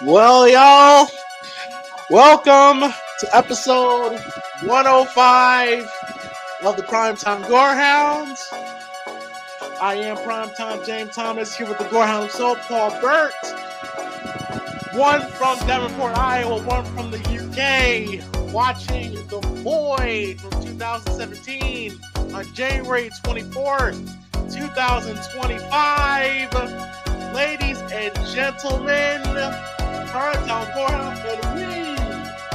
Well, y'all, welcome to episode 105 of the PrimeTime Gorehounds. I am PrimeTime James Thomas here with the Gorehounds, so Paul Burt. One from Davenport, Iowa, one from the UK, watching The Void from 2017 on January 24th, 2025. Ladies and gentlemen, PrimeTime Gorehounds, and we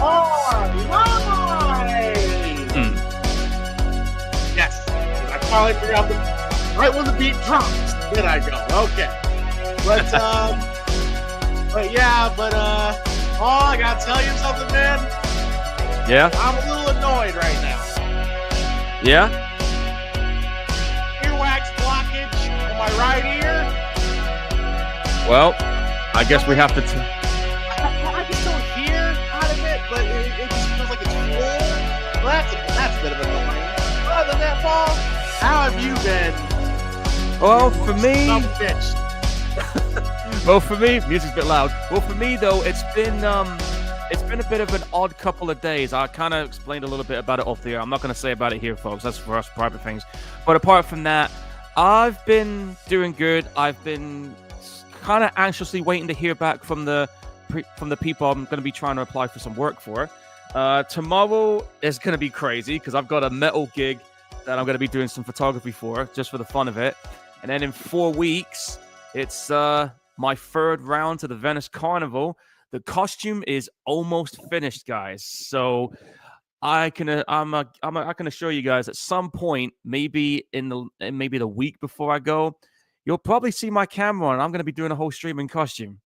are live! Yes, I finally figured out right when the beat drops, then I go. Okay. But I gotta tell you something, man. Yeah? I'm a little annoyed right now. Yeah? Earwax blockage in my right ear. Well, I guess we have to... I can still hear out of it, but it just feels like it's full. Well, that's a bit of annoying. Other than that, Paul, how have you been? Well, for me... Bitch. Well, for me, music's a bit loud. Well, for me though, it's been a bit of an odd couple of days. I kind of explained a little bit about it off the air. I'm not going to say about it here, folks. That's for us private things. But apart from that, I've been doing good. I've been kind of anxiously waiting to hear back from the people I'm going to be trying to apply for some work for. Tomorrow is going to be crazy because I've got a metal gig that I'm going to be doing some photography for, just for the fun of it. And then in 4 weeks, it's my third round to the Venice Carnival. The costume is almost finished, guys. So I can assure you guys at some point, maybe the week before I go, you'll probably see my camera on. I'm going to be doing a whole stream in costume.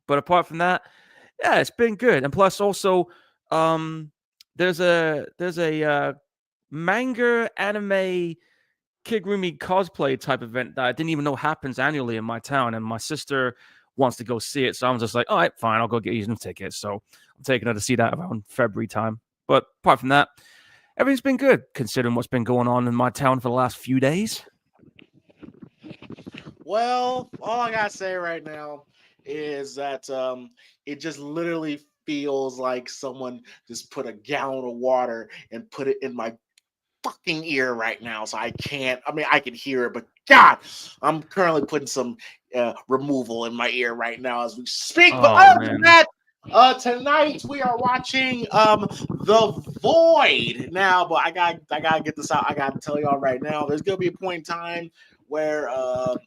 But apart from that, yeah, it's been good. And plus, also, there's a manga anime Kigurumi cosplay type event that I didn't even know happens annually in my town, and my sister wants to go see it. So I'm just like, all right, fine, I'll go get you some tickets. So I'm taking her to see that around February time. But apart from that, everything's been good considering what's been going on in my town for the last few days. Well, all I gotta say right now is that it just literally feels like someone just put a gallon of water and put it in my fucking ear right now, so I can't. I mean, I can hear it, but God, I'm currently putting some removal in my ear right now as we speak. But other than that, tonight we are watching The Void. Now, but I gotta get this out. I gotta tell y'all right now. There's gonna be a point in time where a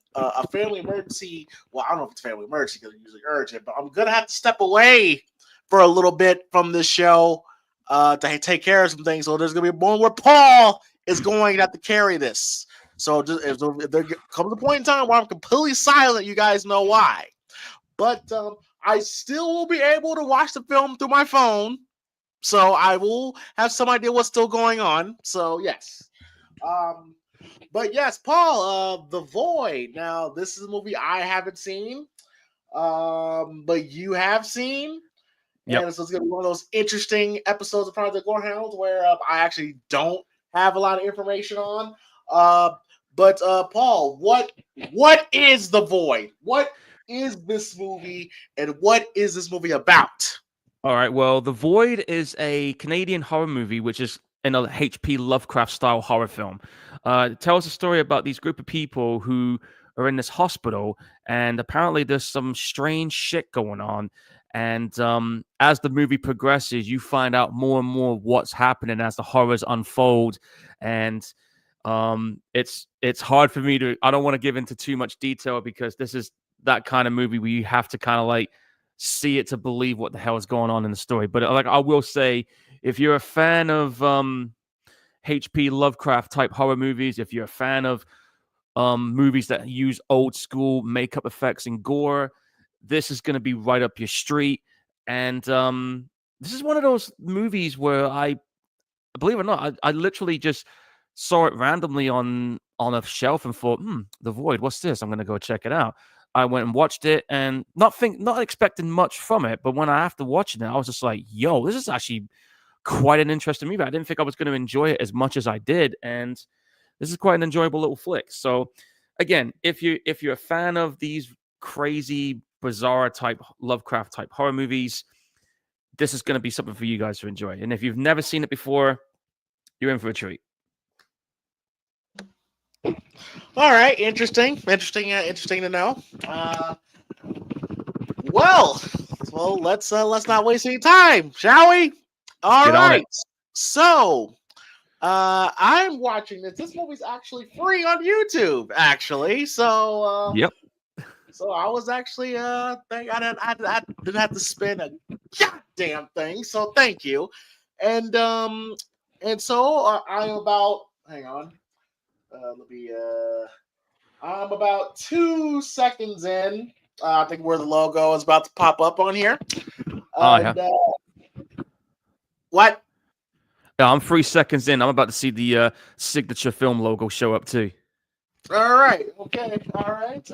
family emergency. Well, I don't know if it's a family emergency because it's usually urgent, but I'm gonna have to step away for a little bit from this show to take care of some things. So there's gonna be a moment where Paul is going to have to carry this. So if there comes a point in time where I'm completely silent, you guys know why. But I still will be able to watch the film through my phone, so I will have some idea what's still going on. So yes, but yes, Paul, The Void. Now this is a movie I haven't seen, but you have seen. Yep. And so it's going to be one of those interesting episodes of Project Gorehounds where I actually don't have a lot of information on. But Paul, what is The Void? What is this movie, and what is this movie about? All right, well, The Void is a Canadian horror movie, which is in a H.P. Lovecraft-style horror film. It tells a story about these group of people who are in this hospital, and apparently there's some strange shit going on. And as the movie progresses, you find out more and more what's happening as the horrors unfold. And it's hard for me to... I don't want to give into too much detail because this is that kind of movie where you have to kind of like see it to believe what the hell is going on in the story. But like I will say, if you're a fan of H.P. Lovecraft type horror movies, if you're a fan of movies that use old school makeup effects and gore, this is going to be right up your street. And this is one of those movies where I believe it or not, I literally just saw it randomly on a shelf and thought, The Void, what's this? I'm going to go check it out. I went and watched it and not expecting much from it. But when after watching it, I was just like, yo, this is actually quite an interesting movie. I didn't think I was going to enjoy it as much as I did. And this is quite an enjoyable little flick. So again, if you're a fan of these crazy bizarre type Lovecraft type horror movies, this is going to be something for you guys to enjoy. And if you've never seen it before, you're in for a treat. All right, interesting to know. Well, let's not waste any time, shall we? All get on it. right. So, I'm watching this. This movie's actually free on YouTube, actually. So, Yep. so I was actually I didn't have to spend a goddamn thing. So thank you. And so I'm about hang on. Let me I'm about 2 seconds in. I think where the logo is about to pop up on here. And, yeah. What? Yeah, I'm 3 seconds in. I'm about to see the signature film logo show up too. All right. Okay. All right.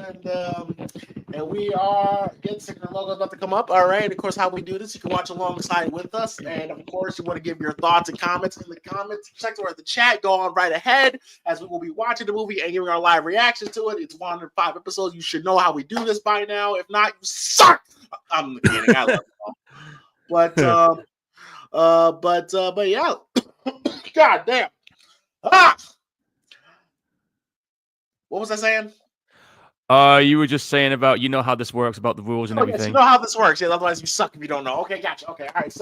And we are getting signature logo about to come up. All right. And of course, how we do this, you can watch alongside with us. And of course, you want to give your thoughts and comments in the comments section or at the chat. Go on right ahead as we will be watching the movie and giving our live reaction to it. It's 105 episodes. You should know how we do this by now. If not, you suck. I'm kidding. I love you all. But yeah. God damn. What was I saying? You were just saying about how this works, about the rules and everything. Yes, you know how this works. Yeah, otherwise you suck if you don't know. Okay, gotcha. Okay, all right.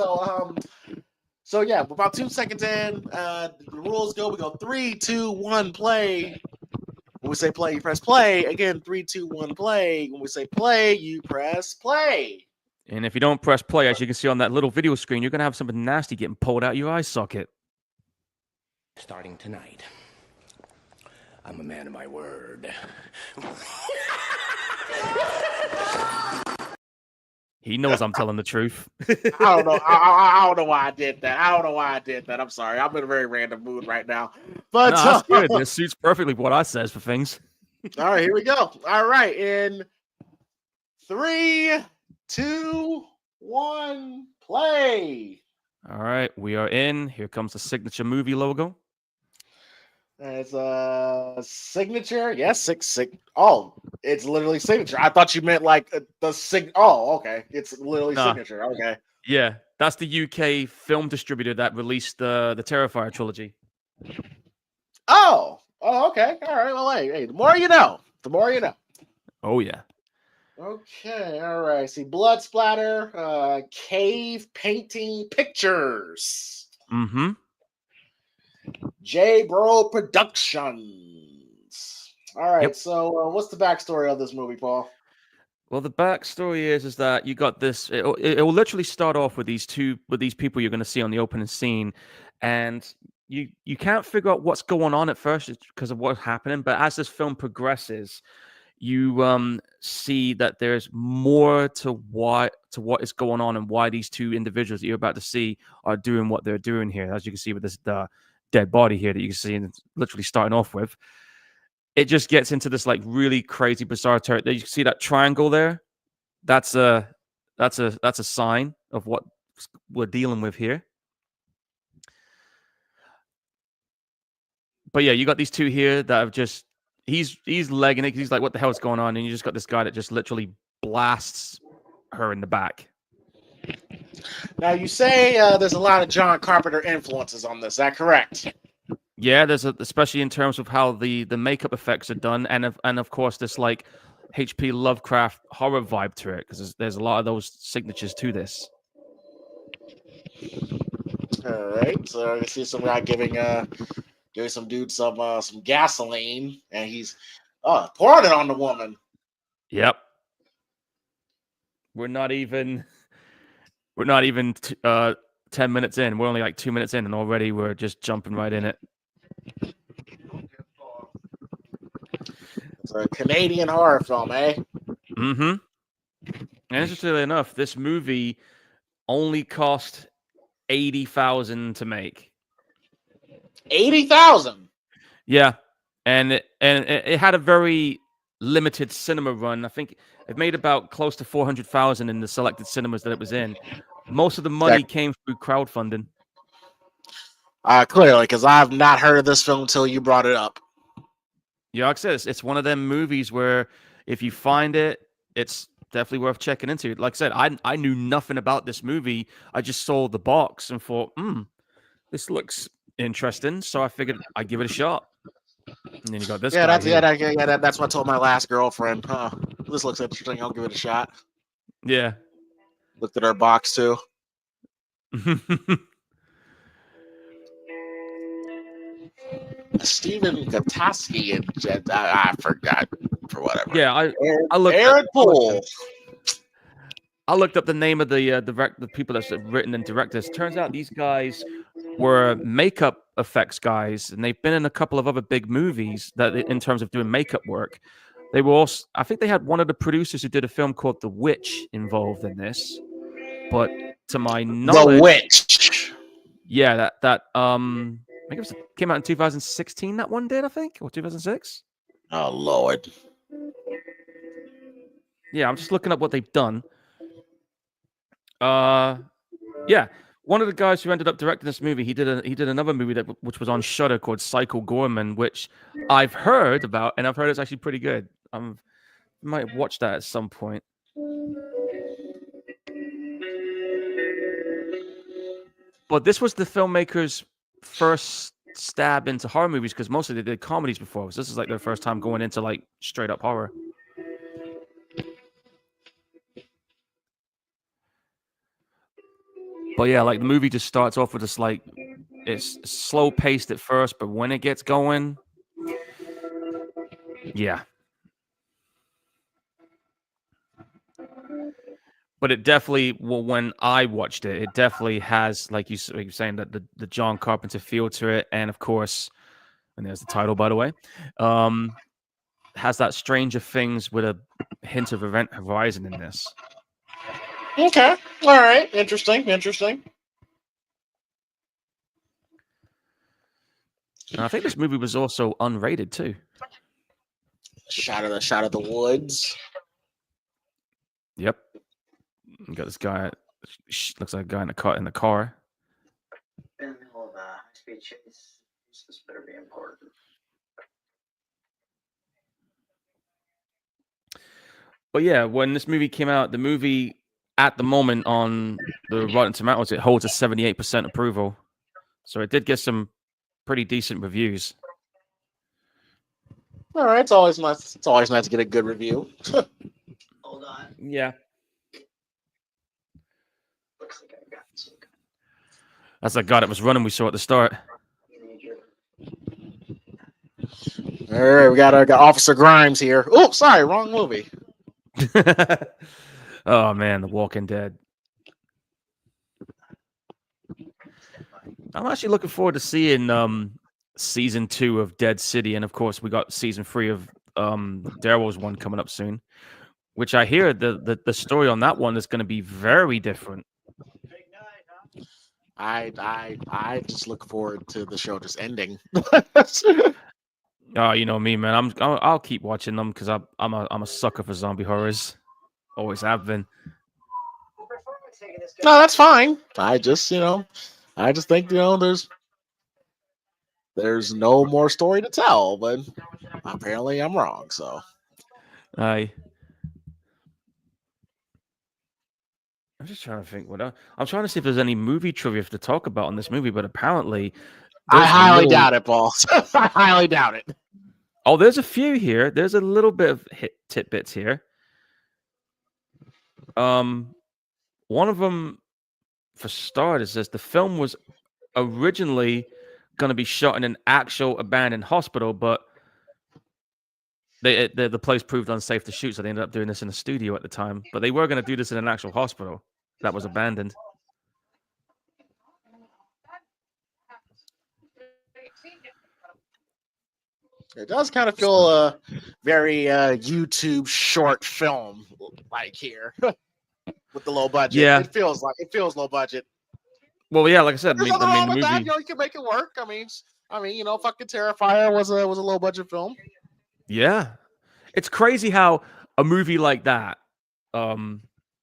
So yeah, we're about 2 seconds in. The rules go. We go 3, 2, 1, play. When we say play, you press play. Again, 3, 2, 1, play. When we say play, you press play. And if you don't press play, as you can see on that little video screen, you're gonna have something nasty getting pulled out your eye socket. Starting tonight. I'm a man of my word. He knows I'm telling the truth. I don't know. I don't know why I did that. I'm sorry. I'm in a very random mood right now. But no, that's good. This suits perfectly what I says for things. All right, here we go. All right, in 3, 2, 1, play. All right, we are in. Here comes the signature movie logo. It's a signature. Yes, six. Oh, it's literally signature. I thought you meant like the sig. Oh, okay. It's literally signature. Okay. Yeah, that's the UK film distributor that released the Terrifier trilogy. Oh, okay. All right. Well, hey, the more you know. The more you know. Oh yeah. Okay. All right. See, blood splatter. Cave painting pictures. Mm-hmm. J Bro Productions. All right, Yep. So what's the backstory of this movie, Paul? Well, the backstory is that you got this. It will literally start off with these people you're going to see on the opening scene, and you can't figure out what's going on at first because of what's happening. But as this film progresses, you see that there's more to what is going on and why these two individuals that you're about to see are doing what they're doing here. As you can see with this dead body here that you can see, and literally starting off with, it just gets into this like really crazy bizarre territory. You can see that triangle there. That's a sign of what we're dealing with here. But yeah, you got these two here that have just he's legging it. He's like, what the hell is going on? And you just got this guy that just literally blasts her in the back. Now you say there's a lot of John Carpenter influences on this. Is that correct? Yeah, especially in terms of how the makeup effects are done, and of course this like H.P. Lovecraft horror vibe to it, because there's a lot of those signatures to this. All right, so I can see some guy giving some dude some gasoline, and he's pouring it on the woman. Yep. We're not even 10 minutes in. We're only like 2 minutes in, and already we're just jumping right in it. It's a Canadian horror film, eh? Mm-hmm. And interestingly enough, this movie only cost $80,000 to make. 80,000. Yeah, and it had a very limited cinema run. I think it made about close to 400,000 in the selected cinemas that it was in. Most of the money came through crowdfunding. Clearly, because I've not heard of this film until you brought it up. Yeah, like I said, it's one of them movies where if you find it, it's definitely worth checking into. Like I said, I knew nothing about this movie. I just saw the box and thought, this looks interesting. So I figured I'd give it a shot. And then you got this Yeah, guy that's here. that's what I told my last girlfriend. Huh? This looks interesting. I'll give it a shot. Yeah. Looked at her box too. Stephen Gutowski and I forgot for whatever. Yeah, Aaron Poole. I looked up the name of the people that's written and directed this. Turns out these guys were makeup effects guys, and they've been in a couple of other big movies that, in terms of doing makeup work, they were also. I think they had one of the producers who did a film called The Witch involved in this, but to my knowledge, The Witch. yeah, I think came out in 2016. That one did, I think, or 2006. Oh Lord. Yeah, I'm just looking up what they've done. Yeah, one of the guys who ended up directing this movie, he did another movie which was on Shudder called Psycho Gorman, which I've heard about, and I've heard it's actually pretty good. Might have watched that at some point. But this was the filmmaker's first stab into horror movies, because mostly they did comedies before. So this is like their first time going into like straight up horror. But yeah, like the movie just starts off with this like, it's slow paced at first, but when it gets going, yeah. But it definitely, well, when I watched it, it definitely has, like you're saying, that the John Carpenter feel to it, and of course, and there's the title, by the way, has that Stranger Things with a hint of Event Horizon in this. Okay, all right, interesting. And I think this movie was also unrated too. Shot of the woods. Yep. You got this guy. Looks like a guy in the car. In the middle of a high-speed chase. This better be important. But yeah, when this movie came out, the movie at the moment on the Rotten Tomatoes, it holds a 78% approval. So it did get some pretty decent reviews. All right, it's always nice. It's always nice to get a good review. Hold on. Yeah. Looks like I got some. That's that guy that was running we saw at the start. All right, we got Officer Grimes here. Oh, sorry, wrong movie. Oh man, The Walking Dead. I'm actually looking forward to seeing season 2 of Dead City, and of course we got season 3 of Daryl's one coming up soon, which I hear the story on that one is going to be very different. I just look forward to the show just ending. Oh, you know me, man. I'll keep watching them because I'm a sucker for zombie horrors. Always have been. No, that's fine. I just think there's no more story to tell, but apparently I'm wrong. So I'm just trying to think I'm trying to see if there's any movie trivia to talk about on this movie, but apparently I highly doubt it, Paul. I highly doubt it. Oh, there's a few here. There's a little bit of tidbits here. One of them, for starters, says the film was originally going to be shot in an actual abandoned hospital, but the place proved unsafe to shoot, so they ended up doing this in a studio at the time. But they were going to do this in an actual hospital that was abandoned. It does kind of feel a very YouTube short film like here with the low budget. Yeah, it feels low budget. Well, yeah, like I said, There's nothing wrong with that. You can make it work. I mean, fucking Terrifier was a low budget film. Yeah, it's crazy how a movie like that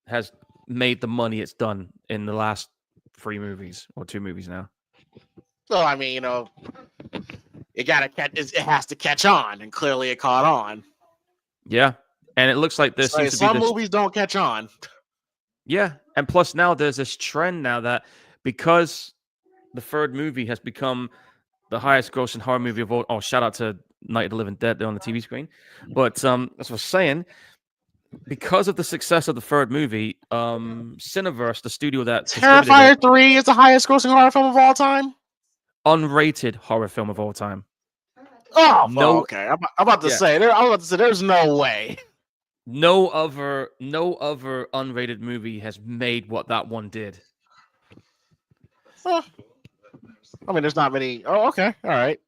has made the money it's done in the last 3 movies or 2 movies now. So I mean, it has to catch on, and clearly it caught on. Yeah, And it looks like there So seems to be some this. movies don't catch on. Yeah, and plus now there's this trend now that because the third movie has become the highest grossing horror movie of all. Oh, shout out to Night of the Living Dead there on the TV screen. But as I was saying, because of the success of the third movie, Cineverse, the studio that distributed it, Terrifier 3 is the highest grossing horror film of all time. unrated horror film of all time. Oh, No, okay. I'm about to yeah. say. There's no way. No other unrated movie has made what that one did. Huh. I mean, there's not many. Oh, okay. All right.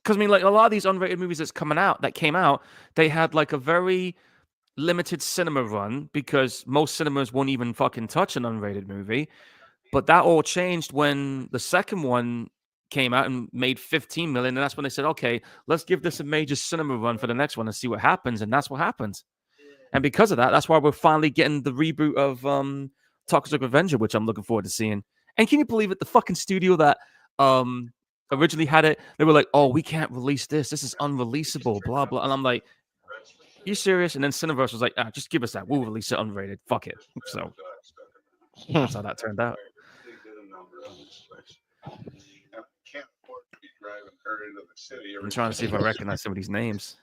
Because I mean, like a lot of these unrated movies that came out, they had like a very limited cinema run because most cinemas won't even fucking touch an unrated movie. But that all changed when the second one came out and made 15 million, and that's when they said, "Okay, let's give this a major cinema run for the next one and see what happens." And that's what happens. And because of that, that's why we're finally getting the reboot of Toxic Avenger, which I'm looking forward to seeing. And can you believe it? The fucking studio that originally had it, they were like, "Oh, we can't release this. This is unreleasable." Blah blah. And I'm like, "You serious?" And then Cineverse was like, "Just give us that. We'll release it unrated. Fuck it." So that's how that turned out. I'm trying to see if I recognize some of these names.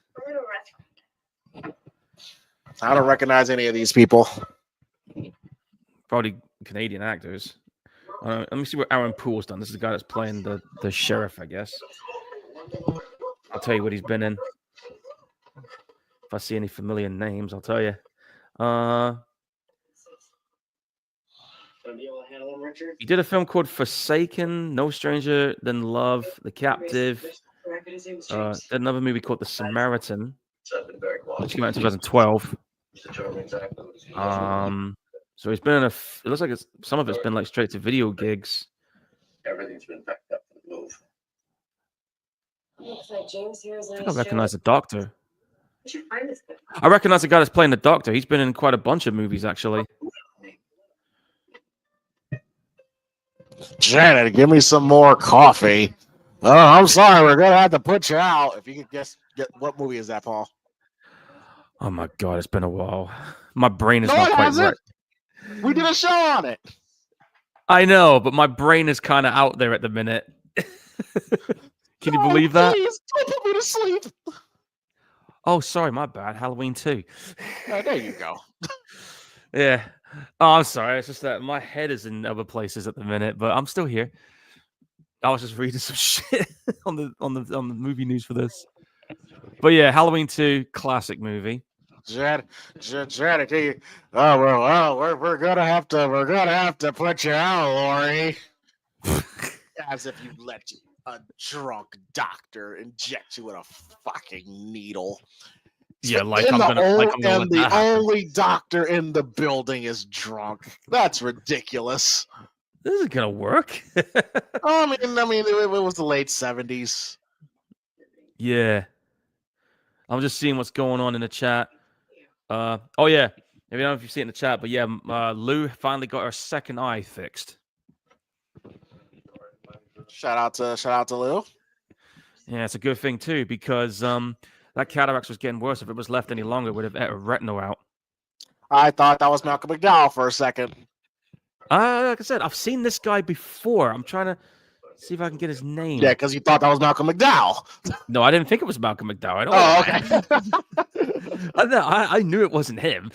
I don't recognize any of these people. Probably Canadian actors. Let me see what Aaron Poole's done. This is the guy that's playing the sheriff, I guess. I'll tell you what he's been in. If I see any familiar names, I'll tell you. He did a film called Forsaken, No Stranger Than Love, The Captive. Did another movie called The Samaritan, which came out in 2012. So he's been in it looks like some of it's been like straight to video gigs. Everything's been packed up for the move. Looks like James here is I think I recognize the doctor. Where'd you find this guy? I recognize the guy that's playing the doctor. He's been in quite a bunch of movies, actually. Janet, give me some more coffee. Oh, I'm sorry. We're going to have to put you out. If you could guess what movie is that, Paul? Oh, my God. It's been a while. My brain is No, not it quite hasn't. right. We did a show on it. I know, but my brain is kind of out there at the minute. Can you believe that? Please, don't put me to sleep. Oh, sorry. My bad. Halloween 2. There you go. Yeah. Oh, I'm sorry. It's just that my head is in other places at the minute, but I'm still here. I was just reading some shit on the movie news for this. But yeah, Halloween 2, classic movie. Janet, we're gonna have to put you out, Lori. As if you let a drunk doctor inject you with a fucking needle. Yeah, the only doctor in the building is drunk. That's ridiculous. This isn't gonna work. I mean, it was the late 70s. Yeah. I'm just seeing what's going on in the chat. Oh yeah. I don't know if you see it in the chat, but yeah, Lou finally got her second eye fixed. Shout out to Lou. Yeah, it's a good thing too, because that cataract was getting worse. If it was left any longer, it would have ate her retinal out. I thought that was Malcolm McDowell for a second. Like I said, I've seen this guy before. I'm trying to see if I can get his name. Yeah, because you thought that was Malcolm McDowell. No, I didn't think it was Malcolm McDowell at all. Oh, okay. I knew it wasn't him.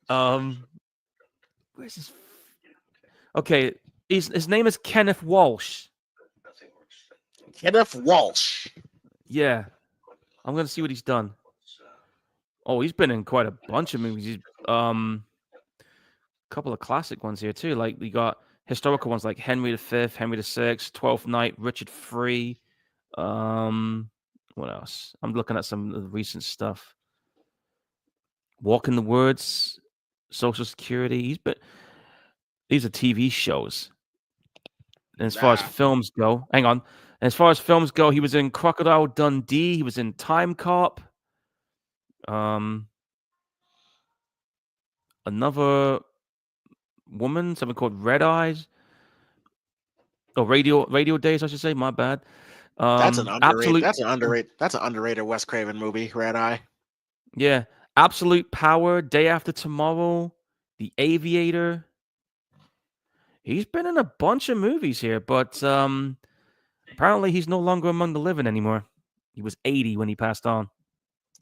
Where's his? Okay, his name is Kenneth Walsh. Kenneth Walsh. Yeah, I'm gonna see what he's done. Oh, he's been in quite a bunch of movies. He's couple of classic ones here too. Like we got historical ones like Henry V, Henry VI, 12th Night, Richard III. What else? I'm looking at some of the recent stuff. Walk in the Woods, Social Security. These are TV shows. And as far as films go, hang on. As far as films go, he was in Crocodile Dundee. He was in Time Cop. Another woman, something called Red Eyes. Oh, Radio Days, I should say. My bad. That's an underrated Wes Craven movie, Red Eye. Yeah, Absolute Power, Day After Tomorrow, The Aviator. He's been in a bunch of movies here, but apparently he's no longer among the living anymore. He was 80 when he passed on.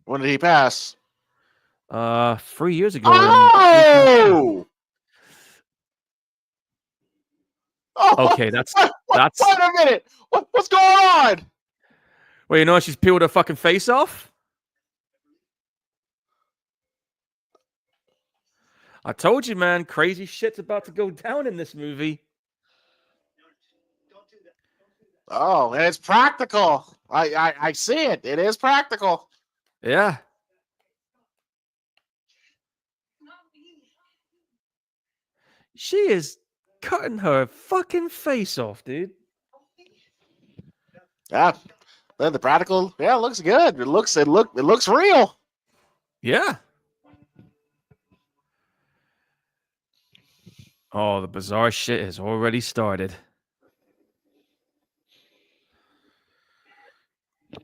When did he pass? 3 years ago in 2022. Oh! Oh, Okay, that's. wait a minute. What's going on? Well, you know she's peeled her fucking face off? I told you, man, crazy shit's about to go down in this movie. Oh, and it's practical. I see it. It is practical. Yeah. She is cutting her fucking face off, dude. Yeah. The practical, yeah, it looks good. It looks real. Yeah. Oh, the bizarre shit has already started.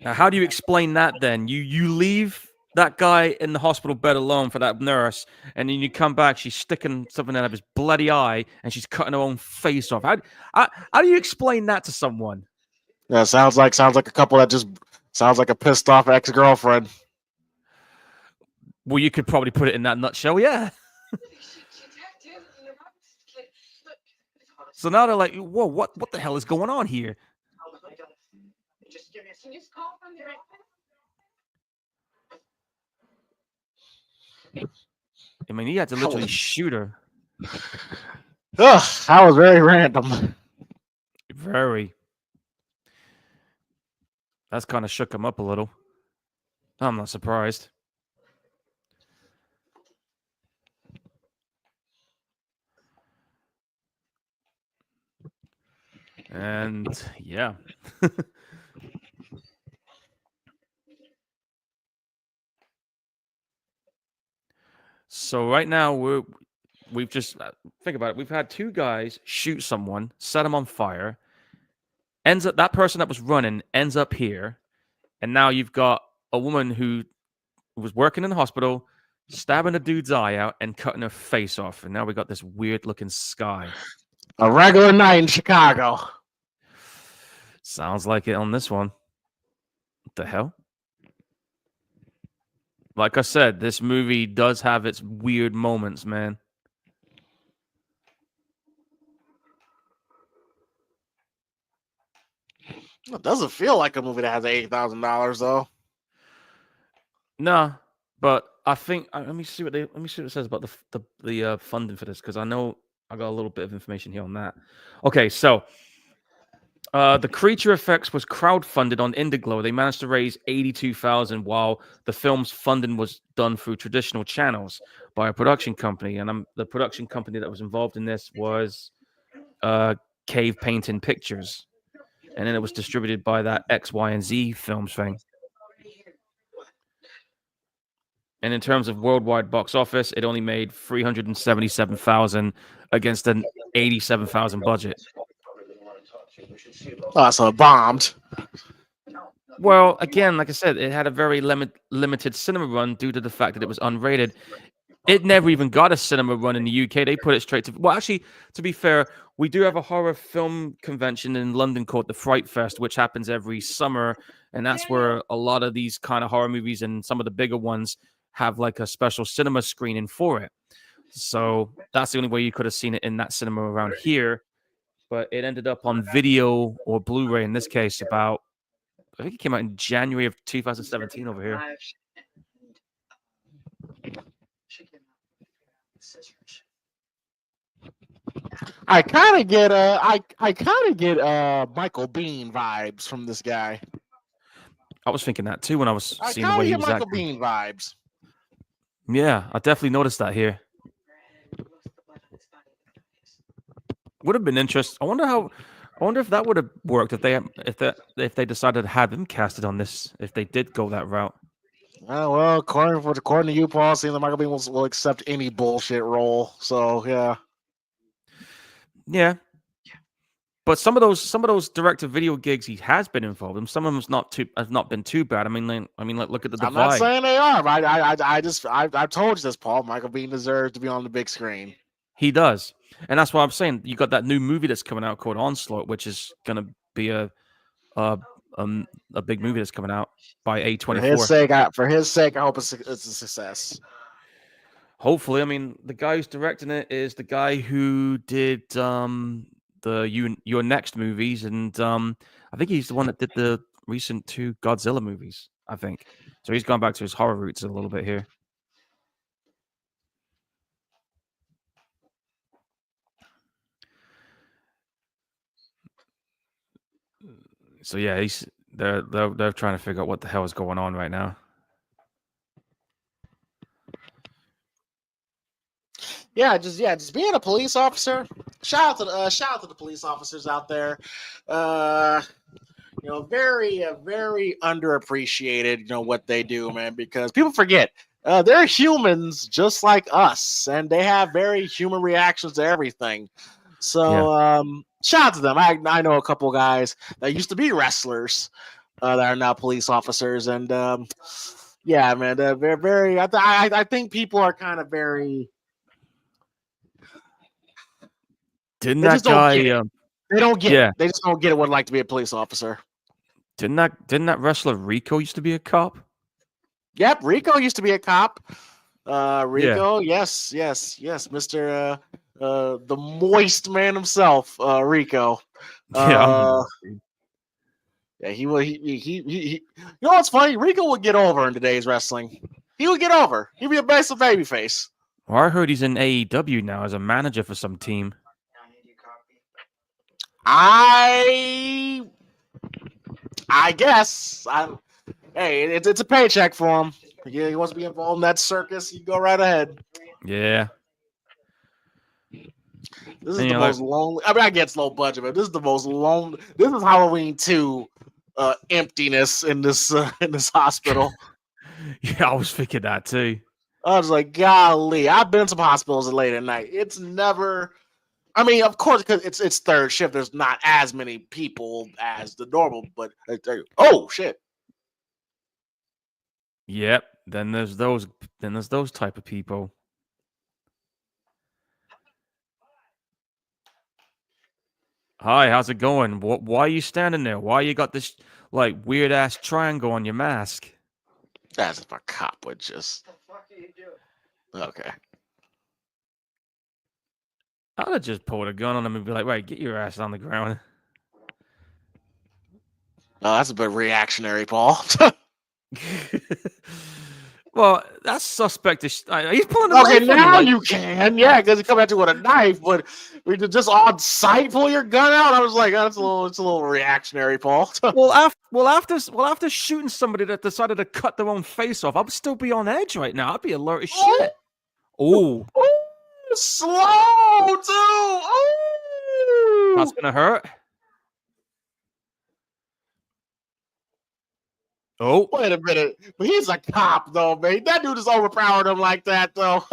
Now, how do you explain that then? You leave that guy in the hospital bed alone for that nurse, and then you come back, she's sticking something out of his bloody eye, and she's cutting her own face off. How do you explain that to someone? Yeah, sounds like a couple that just sounds like a pissed off ex-girlfriend. Well, you could probably put it in that nutshell, yeah. So now they're like, whoa, what the hell is going on here? I mean, he had to literally shoot her. Ugh, that was very random. Very. That's kind of shook him up a little. I'm not surprised. And yeah. So right now we've just think about it. We've had two guys shoot someone, set him on fire. Ends up that person that was running ends up here, and now you've got a woman who was working in the hospital, stabbing a dude's eye out and cutting her face off, and now we got this weird looking sky. A regular night in Chicago. Sounds like it on this one. What the hell? Like I said, this movie does have its weird moments, man. It doesn't feel like a movie that has $80,000 though. No, but I think let me see what it says about the funding for this, because I know I got a little bit of information here on that. Okay, so the creature effects was crowdfunded on Indiglo. They managed to raise $82,000, while the film's funding was done through traditional channels by a production company. And the production company that was involved in this was Cave Painting Pictures, and then it was distributed by that X, Y, and Z films thing. And in terms of worldwide box office, it only made $377,000 against an $87,000 budget. Oh, so it bombed. Well, again, like I said, it had a very limited cinema run due to the fact that it was unrated. It never even got a cinema run in the UK. They put it straight to... Well, actually, to be fair, we do have a horror film convention in London called the Fright Fest, which happens every summer. And that's where a lot of these kind of horror movies and some of the bigger ones have like a special cinema screening for it. So that's the only way you could have seen it in that cinema around here. But it ended up on video or Blu-ray in this case about... I think it came out in January of 2017 over here. I kind of get Michael Biehn vibes from this guy. I was thinking that too when I was seeing the way he was Michael acting. Biehn vibes. Yeah, I definitely noticed that here. Would have been interesting. I wonder if that would have worked if they decided to have him casted on this, if they did go that route. Well, according to you, Paul, seeing that Michael Biehn will accept any bullshit role. So yeah. Yeah. But some of those direct-to-video gigs he has been involved in, some of them have not been too bad. I mean, look at the I'm not Divide. saying they are. But I've told you this, Paul. Michael Bean deserves to be on the big screen. He does, and that's why I'm saying you got that new movie that's coming out called Onslaught, which is gonna be a big movie that's coming out by A24. For his sake, I hope it's a success. Hopefully, I mean, the guy who's directing it is the guy who did the Your Next movies, and I think he's the one that did the recent 2 Godzilla movies. I think so. He's gone back to his horror roots a little bit here. So yeah, they're trying to figure out what the hell is going on right now. Just being a police officer. Shout out to the police officers out there. Very very underappreciated. What they do, man, because people forget they're humans just like us, and they have very human reactions to everything. So shout out to them. I know a couple guys that used to be wrestlers that are now police officers, and yeah, man, they're very. I think people are kind of very. Didn't They that just don't guy? get it. They don't get Yeah. it. They just don't get it what it's like to be a police officer. Didn't that wrestler Rico used to be a cop? Yep, Rico used to be a cop. Yeah. Rico, yes, Mr. The moist man himself, Rico. Yeah, I'm Uh, dude. yeah, he would. He. You know what's funny? Rico would get over in today's wrestling. He would get over. He'd be a basic babyface. Well, I heard he's in AEW now as a manager for some team. I guess. Hey, it's a paycheck for him. Yeah, he wants to be involved in that circus. You go right ahead. Yeah. This is the most lonely. I mean, I get it's low budget, but this is the most lonely. This is Halloween 2 emptiness in this hospital. Yeah, I was thinking that too. I was like, golly, I've been to some hospitals late at night. It's never. I mean, of course, because it's third shift. There's not as many people as the normal, but oh shit. Yep. Then there's those type of people. Hi, how's it going? Why are you standing there? Why you got this like weird ass triangle on your mask? As if a cop would just. What the fuck are you doing? Okay. I'd have just pulled a gun on him and be like, "Right, get your ass on the ground." Oh, that's a bit reactionary, Paul. Well, that's suspect. He's pulling a Okay, knife on now like, you can, yeah, because you come at you with a knife, but we did just on sight pull your gun out. I was like, oh, it's a little reactionary, Paul. after shooting somebody that decided to cut their own face off, I'd still be on edge right now. I'd be alert as shit. Oh, slow too. Oh, that's gonna hurt. Oh, wait a minute, but he's a cop though, man. That dude just overpowered him like that, though.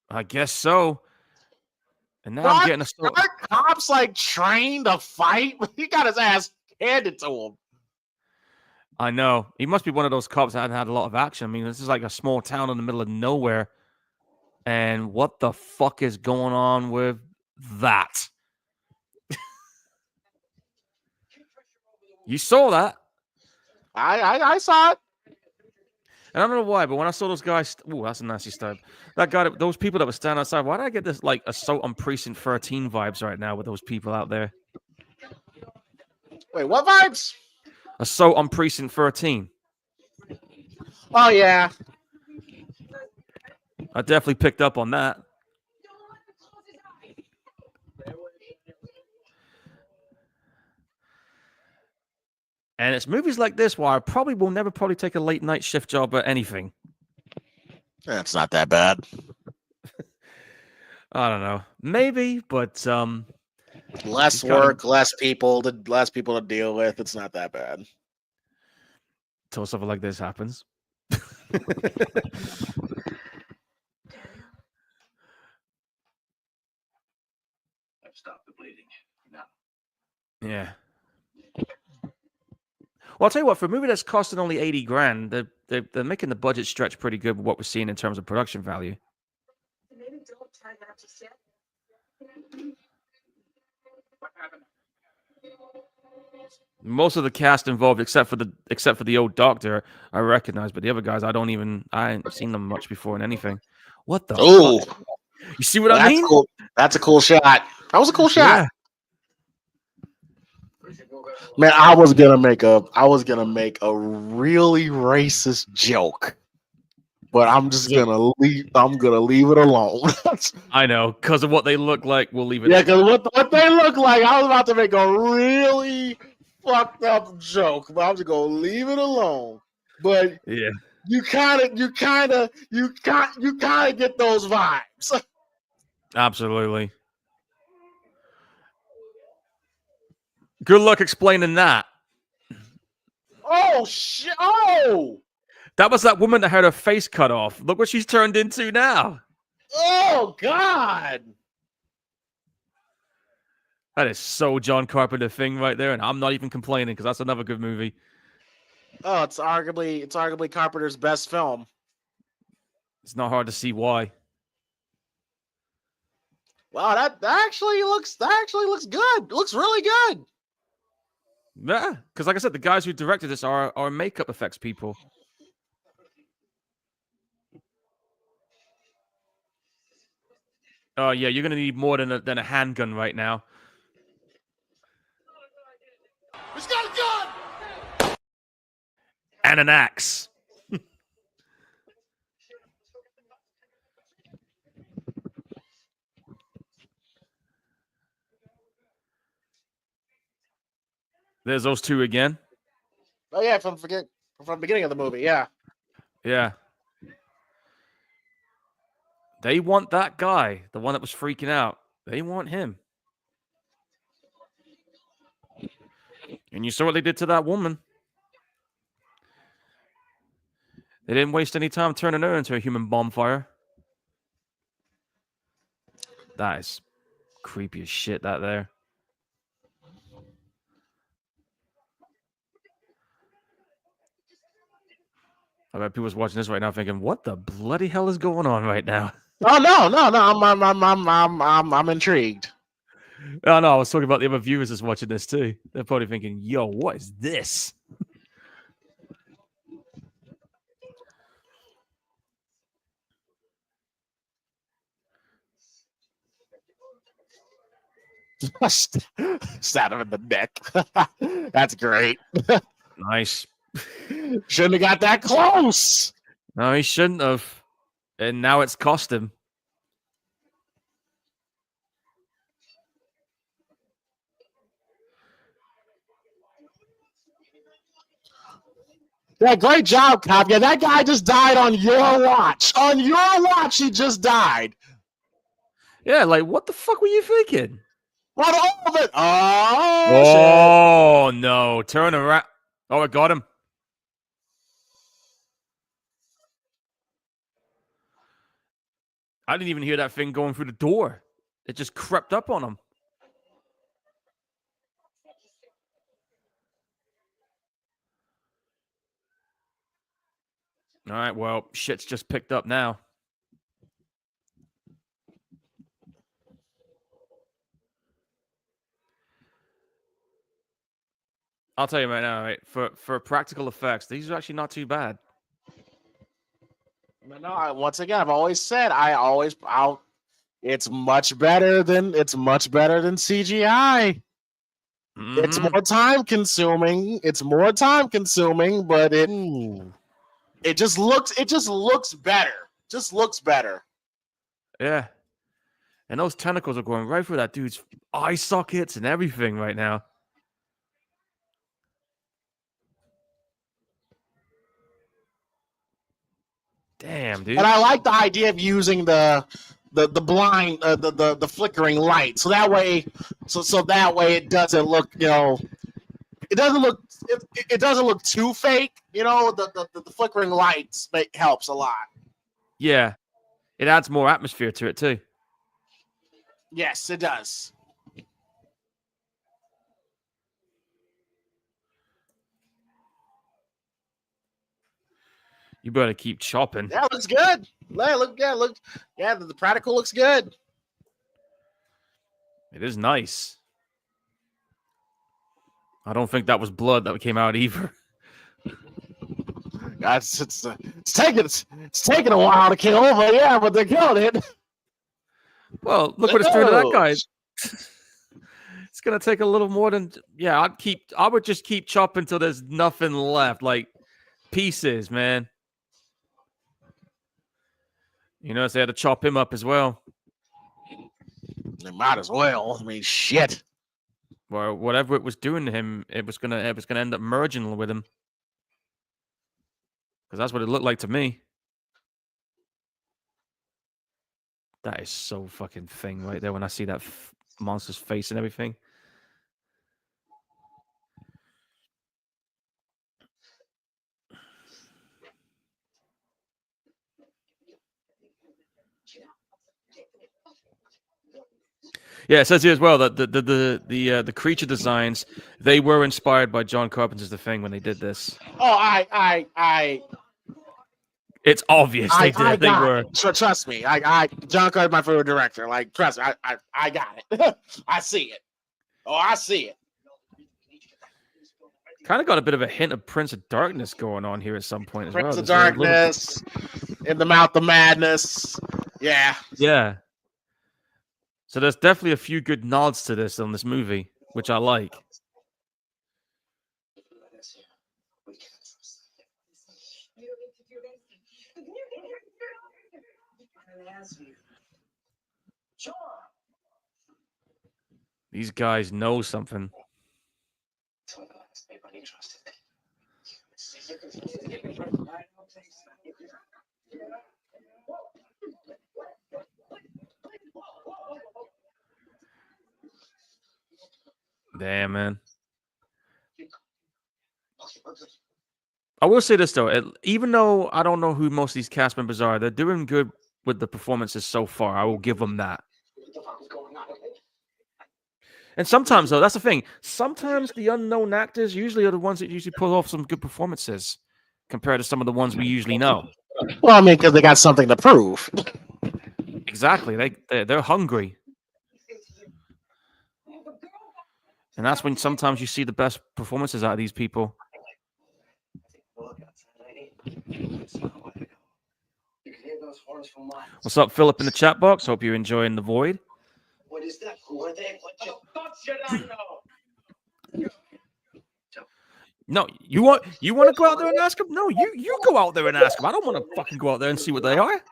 I guess so. And now I'm getting a story. Are cops like trained to fight? He got his ass handed to him. I know. He must be one of those cops that hadn't had a lot of action. I mean, this is like a small town in the middle of nowhere. And what the fuck is going on with that? You saw that? I saw it. And I don't know why, but when I saw those guys, oh, that's a nasty stab. That guy, those people that were standing outside, why did I get this like Assault on Precinct 13 vibes right now with those people out there? Wait, what vibes? Assault on Precinct 13. Oh yeah. I definitely picked up on that. And it's movies like this where I probably will never take a late night shift job or anything. That's not that bad. I don't know. Maybe, but less work, less people to deal with. It's not that bad. Till something like this happens. I've stopped the bleeding. Yeah. Well, I'll tell you what. For a movie that's costing only 80 grand, they're making the budget stretch pretty good with what we're seeing in terms of production value. Maybe don't try that just yet. Most of the cast involved, except for the old doctor, I recognize, but the other guys, I ain't seen them much before in anything. What the Oh, fuck? You see what I that's mean? cool. That's a cool shot. That was a cool shot. Yeah. Man, I was gonna make a really racist joke, but I'm just gonna leave it alone. I know, because of what they look like, we'll leave it. Yeah, because what they look like, I was about to make a really fucked up joke, but I'm just gonna leave it alone. But Yeah. you kind of get those vibes. Absolutely. Good luck explaining that. Oh shit! Oh, That was that woman that had her face cut off. Look what she's turned into now. oh God! That is so John Carpenter thing right there, and I'm not even complaining because that's another good movie. Oh, it's arguably Carpenter's best film. It's not hard to see why. Wow, that actually looks good. It looks really good. Yeah, because like I said, the guys who directed this are makeup effects people. Oh yeah, you're gonna need more than a handgun right now. He's got a gun And an axe. There's those two again. Oh yeah, from the beginning of the movie. Yeah. Yeah. They want that guy, the one that was freaking out. They want him. And you saw what they did to that woman. They didn't waste any time turning her into a human bonfire. That is creepy as shit, that there. I bet people's watching this right now thinking, what the bloody hell is going on right now? Oh no! I'm intrigued. Oh, no, I was talking about the other viewers that's watching this too. They're probably thinking, yo, what is this? Stab him in the neck. That's great. Nice. Shouldn't have got that close. No, he shouldn't have. And now it's cost him. Yeah, great job, Cop. Yeah, that guy just died on your watch. On your watch, he just died. Yeah, like, what the fuck were you thinking? What all of it? Oh, Oh, no. Turn around. Oh, I got him. I didn't even hear that thing going through the door. It just crept up on him. All right, well, shit's just picked up now. I'll tell you right now, right, for practical effects, these are actually not too bad. No, once again, I've always said it's much better than CGI. It's Mhm. more time consuming. But Ooh. it just looks better. Just looks better. Yeah. And those tentacles are going right through that dude's eye sockets and everything right now. Damn, dude. And I like the idea of using the blind the flickering light, so that way it doesn't look, it doesn't look too fake. The flickering lights helps a lot. Yeah. It adds more atmosphere to it too. Yes, it does. You better keep chopping. Yeah, looks good. Yeah, the practical looks good. It is nice. I don't think that was blood that came out either. It's taking a while to kill, but yeah, but they're killing it. Well, look what it's doing to that guy. It's gonna take a little more than I would just keep chopping until there's nothing left, like pieces, man. You know, they had to chop him up as well. They might as well. I mean, shit. Well, whatever it was doing to him, it was gonna end up merging with him. Because that's what it looked like to me. That is so fucking thing right there when I see that monster's face and everything. Yeah, it says here as well that the creature designs, they were inspired by John Carpenter's The Thing when they did this. Oh, It's obvious they did. They were. Trust me. John Carter's my favorite director. Like, trust me. I got it. I see it. Oh, I see it. Kind of got a bit of a hint of Prince of Darkness going on here at some point as well. Prince of Darkness, In the Mouth of Madness. Yeah. Yeah. So there's definitely a few good nods to this on this movie, which I like. These guys know something. Damn, man. I will say this, though. Even though I don't know who most of these cast members are, they're doing good with the performances so far. I will give them that. And sometimes, though, that's the thing. Sometimes the unknown actors usually are the ones that usually pull off some good performances compared to some of the ones we usually know. Well, I mean, because they got something to prove. Exactly. They're hungry. And that's when sometimes you see the best performances out of these people. What's up, Philip, in the chat box? Hope you're enjoying The Void. What is that? Who are they? What the fuck should I know? No, you want to go out there and ask them? No, you go out there and ask them. I don't want to fucking go out there and see what they are.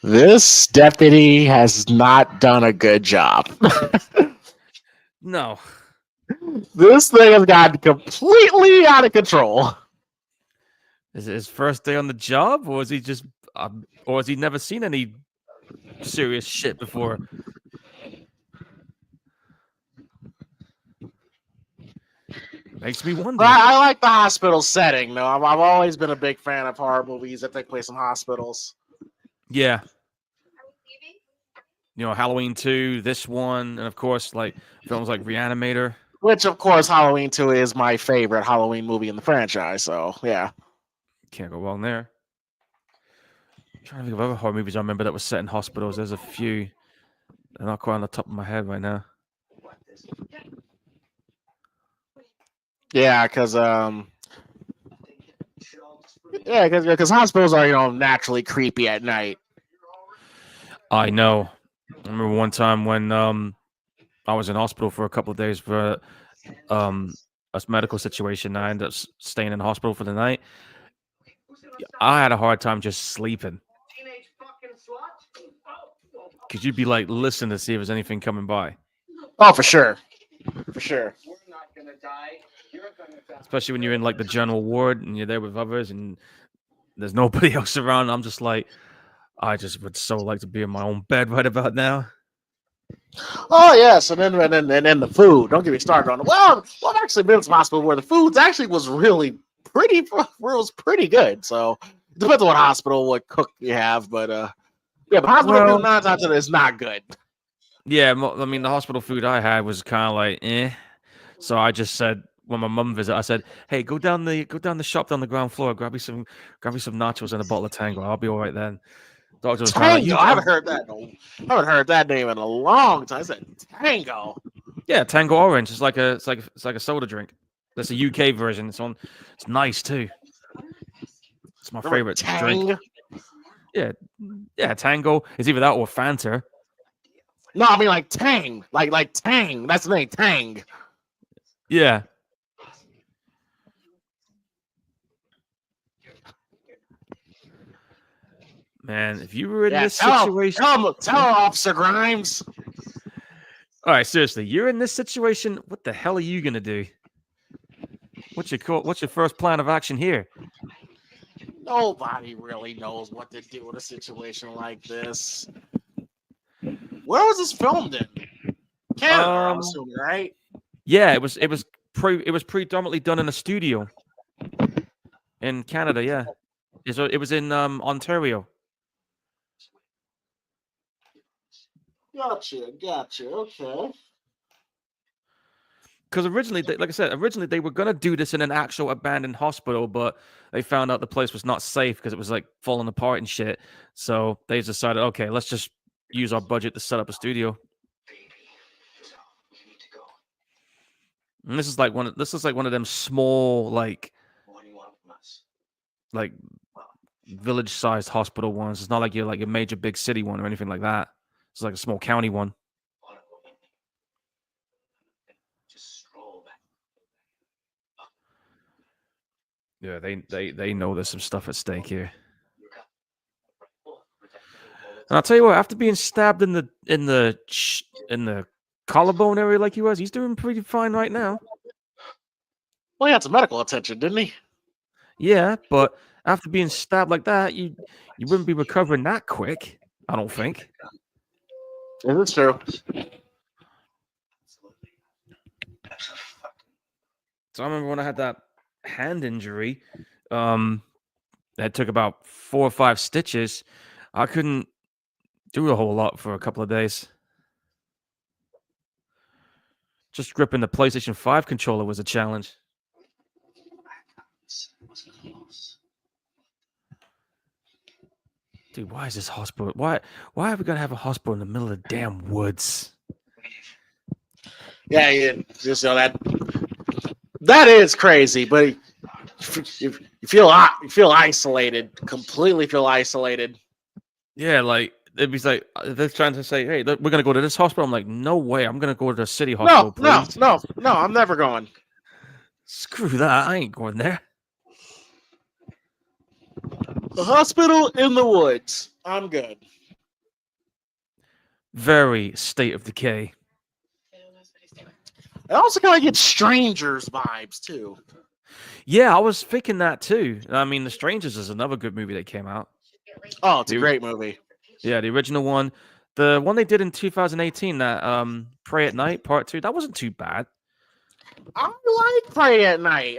This deputy has not done a good job. No. This thing has gotten completely out of control. Is it his first day on the job, or is he just, or has he never seen any serious shit before? Makes me wonder. I like the hospital setting, though. I've always been a big fan of horror movies that take place in hospitals. Yeah. You know, Halloween 2, this one, and of course, like films like Reanimator. Which, of course, Halloween 2 is my favorite Halloween movie in the franchise. So, yeah. Can't go wrong there. I'm trying to think of other horror movies I remember that were set in hospitals. There's a few. They're not quite on the top of my head right now. Yeah, because hospitals are, naturally creepy at night. I know. I remember one time when I was in hospital for a couple of days for a medical situation. I ended up staying in the hospital for the night. I had a hard time just sleeping. Because you'd be like, listen to see if there's anything coming by. Oh, for sure. For sure. Especially when you're in like the general ward and you're there with others and there's nobody else around. I'm just like, I just would so like to be in my own bed right about now. Oh yes, and then the food. Don't get me started on it. Well, I've actually been to some hospital where the food actually was really pretty good. So it depends on what hospital, what cook you have, but but hospital food 9 times out of 10 is not good. Yeah, I mean the hospital food I had was kind of like, eh. So I just said, when my mum visited, I said, "Hey, go down the shop down the ground floor, grab me some nachos and a bottle of Tango. I'll be all right then." Doctor was kind of like, Tango. I haven't heard that. I haven't heard that name in a long time. I said Tango. Yeah, Tango Orange. It's like a soda drink. That's a UK version. It's nice too. It's my favorite Tang. drink. Yeah, Tango. It's either that or Fanta. No, I mean like Tang. Like Tang. That's the name. Tang. Yeah. Man, if you were in this situation, tell Officer Grimes. all right, seriously, you're in this situation. What the hell are you gonna do? What's your first plan of action here? Nobody really knows what to do in a situation like this. Where was this filmed in? Canada, I'm assuming, right? Yeah, it was predominantly done in a studio in Canada. Yeah, it was in Ontario. Gotcha. Okay. Because originally, like I said, they were gonna do this in an actual abandoned hospital, but they found out the place was not safe because it was like falling apart and shit. So they decided, okay, let's just use our budget to set up a studio. And this is like one of them small like village-sized hospital ones. It's not like your major big city one or anything like that. It's like a small county one. Yeah, they know there's some stuff at stake here. And I'll tell you what, after being stabbed in the collarbone area like he was, he's doing pretty fine right now. Well, he had some medical attention, didn't he? Yeah, but after being stabbed like that, you wouldn't be recovering that quick, I don't think. Yeah, that's true. So I remember when I had that hand injury, that took about 4 or 5 stitches. I couldn't do a whole lot for a couple of days. Just gripping the PlayStation 5 controller was a challenge. Dude, why is this hospital? Why are we gonna have a hospital in the middle of the damn woods? Yeah, just that is crazy, but you feel isolated, completely feel isolated. Yeah, like it'd be like they're trying to say, "Hey, we're gonna go to this hospital." I'm like, "No way! I'm gonna go to the city hospital." No, I'm never going. Screw that! I ain't going there. The hospital in the woods. I'm good. Very state of decay. I also kind of get Strangers vibes too. Yeah, I was thinking that too. I mean, The Strangers is another good movie that came out. Oh, it's a great movie. Yeah, the original one. The one they did in 2018, that Pray at Night Part 2, that wasn't too bad. I like Pray at Night.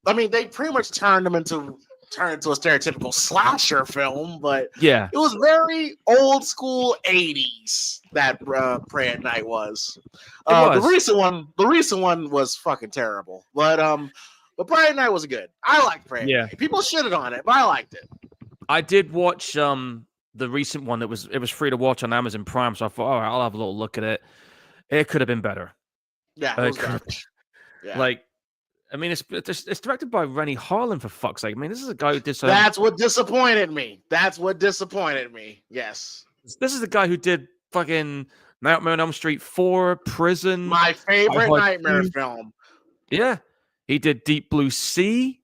I mean, they pretty much turned it into a stereotypical slasher film, but yeah, it was very old school 80s that Pray at Night was. The recent one was fucking terrible, but Pray at Night was good. I liked Pray at Night. People shitted on it, but I liked it. I did watch the recent one. It was free to watch on Amazon Prime, so I thought, all right, I'll have a little look at it. It could have been better. Yeah, it was garbage. Yeah. Like, I mean, it's directed by Rennie Harlan, for fuck's sake. I mean, this is a guy who did some... That's what disappointed me. Yes. This is the guy who did fucking Nightmare on Elm Street 4, Prison. My favorite nightmare film. Yeah. He did Deep Blue Sea.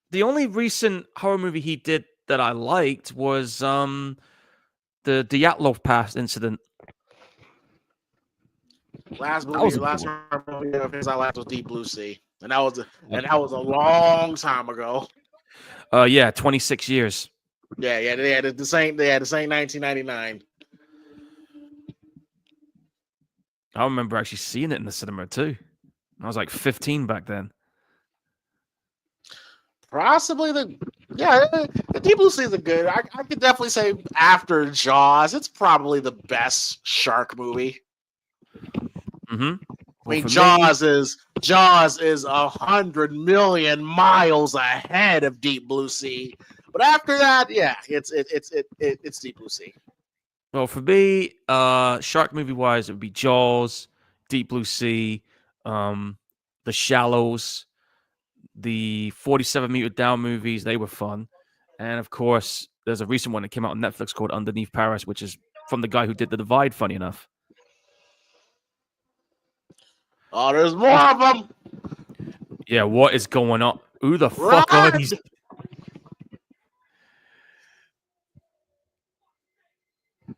The only recent horror movie he did that I liked was the Dyatlov Pass incident. Last horror movie of his I liked was Deep Blue Sea, and that was a long time ago. 26 years. Yeah, they had the same 1999. I remember actually seeing it in the cinema too. I was like 15 back then. Possibly the Deep Blue Sea is a good. I could definitely say after Jaws, it's probably the best shark movie. Mm-hmm. I mean, Jaws is 100 million miles ahead of Deep Blue Sea, but after that, yeah, it's Deep Blue Sea. Well, for me, shark movie wise, it would be Jaws, Deep Blue Sea, The Shallows, the 47-meter down movies. They were fun, and of course, there's a recent one that came out on Netflix called Underneath Paris, which is from the guy who did The Divide. Funny enough. Oh, there's more of them. Yeah, what is going on? Who the fuck are these?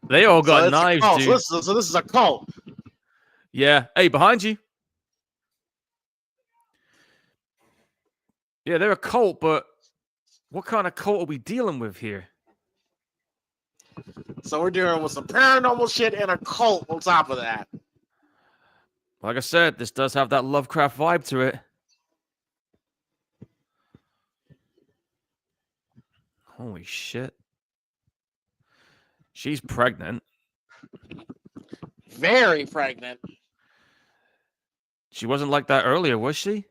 They all got knives, dude. So this is a cult. Yeah. Hey, behind you. Yeah, they're a cult, but what kind of cult are we dealing with here? So we're dealing with some paranormal shit and a cult on top of that. Like I said, this does have that Lovecraft vibe to it. Holy shit. She's pregnant. Very pregnant. She wasn't like that earlier, was she?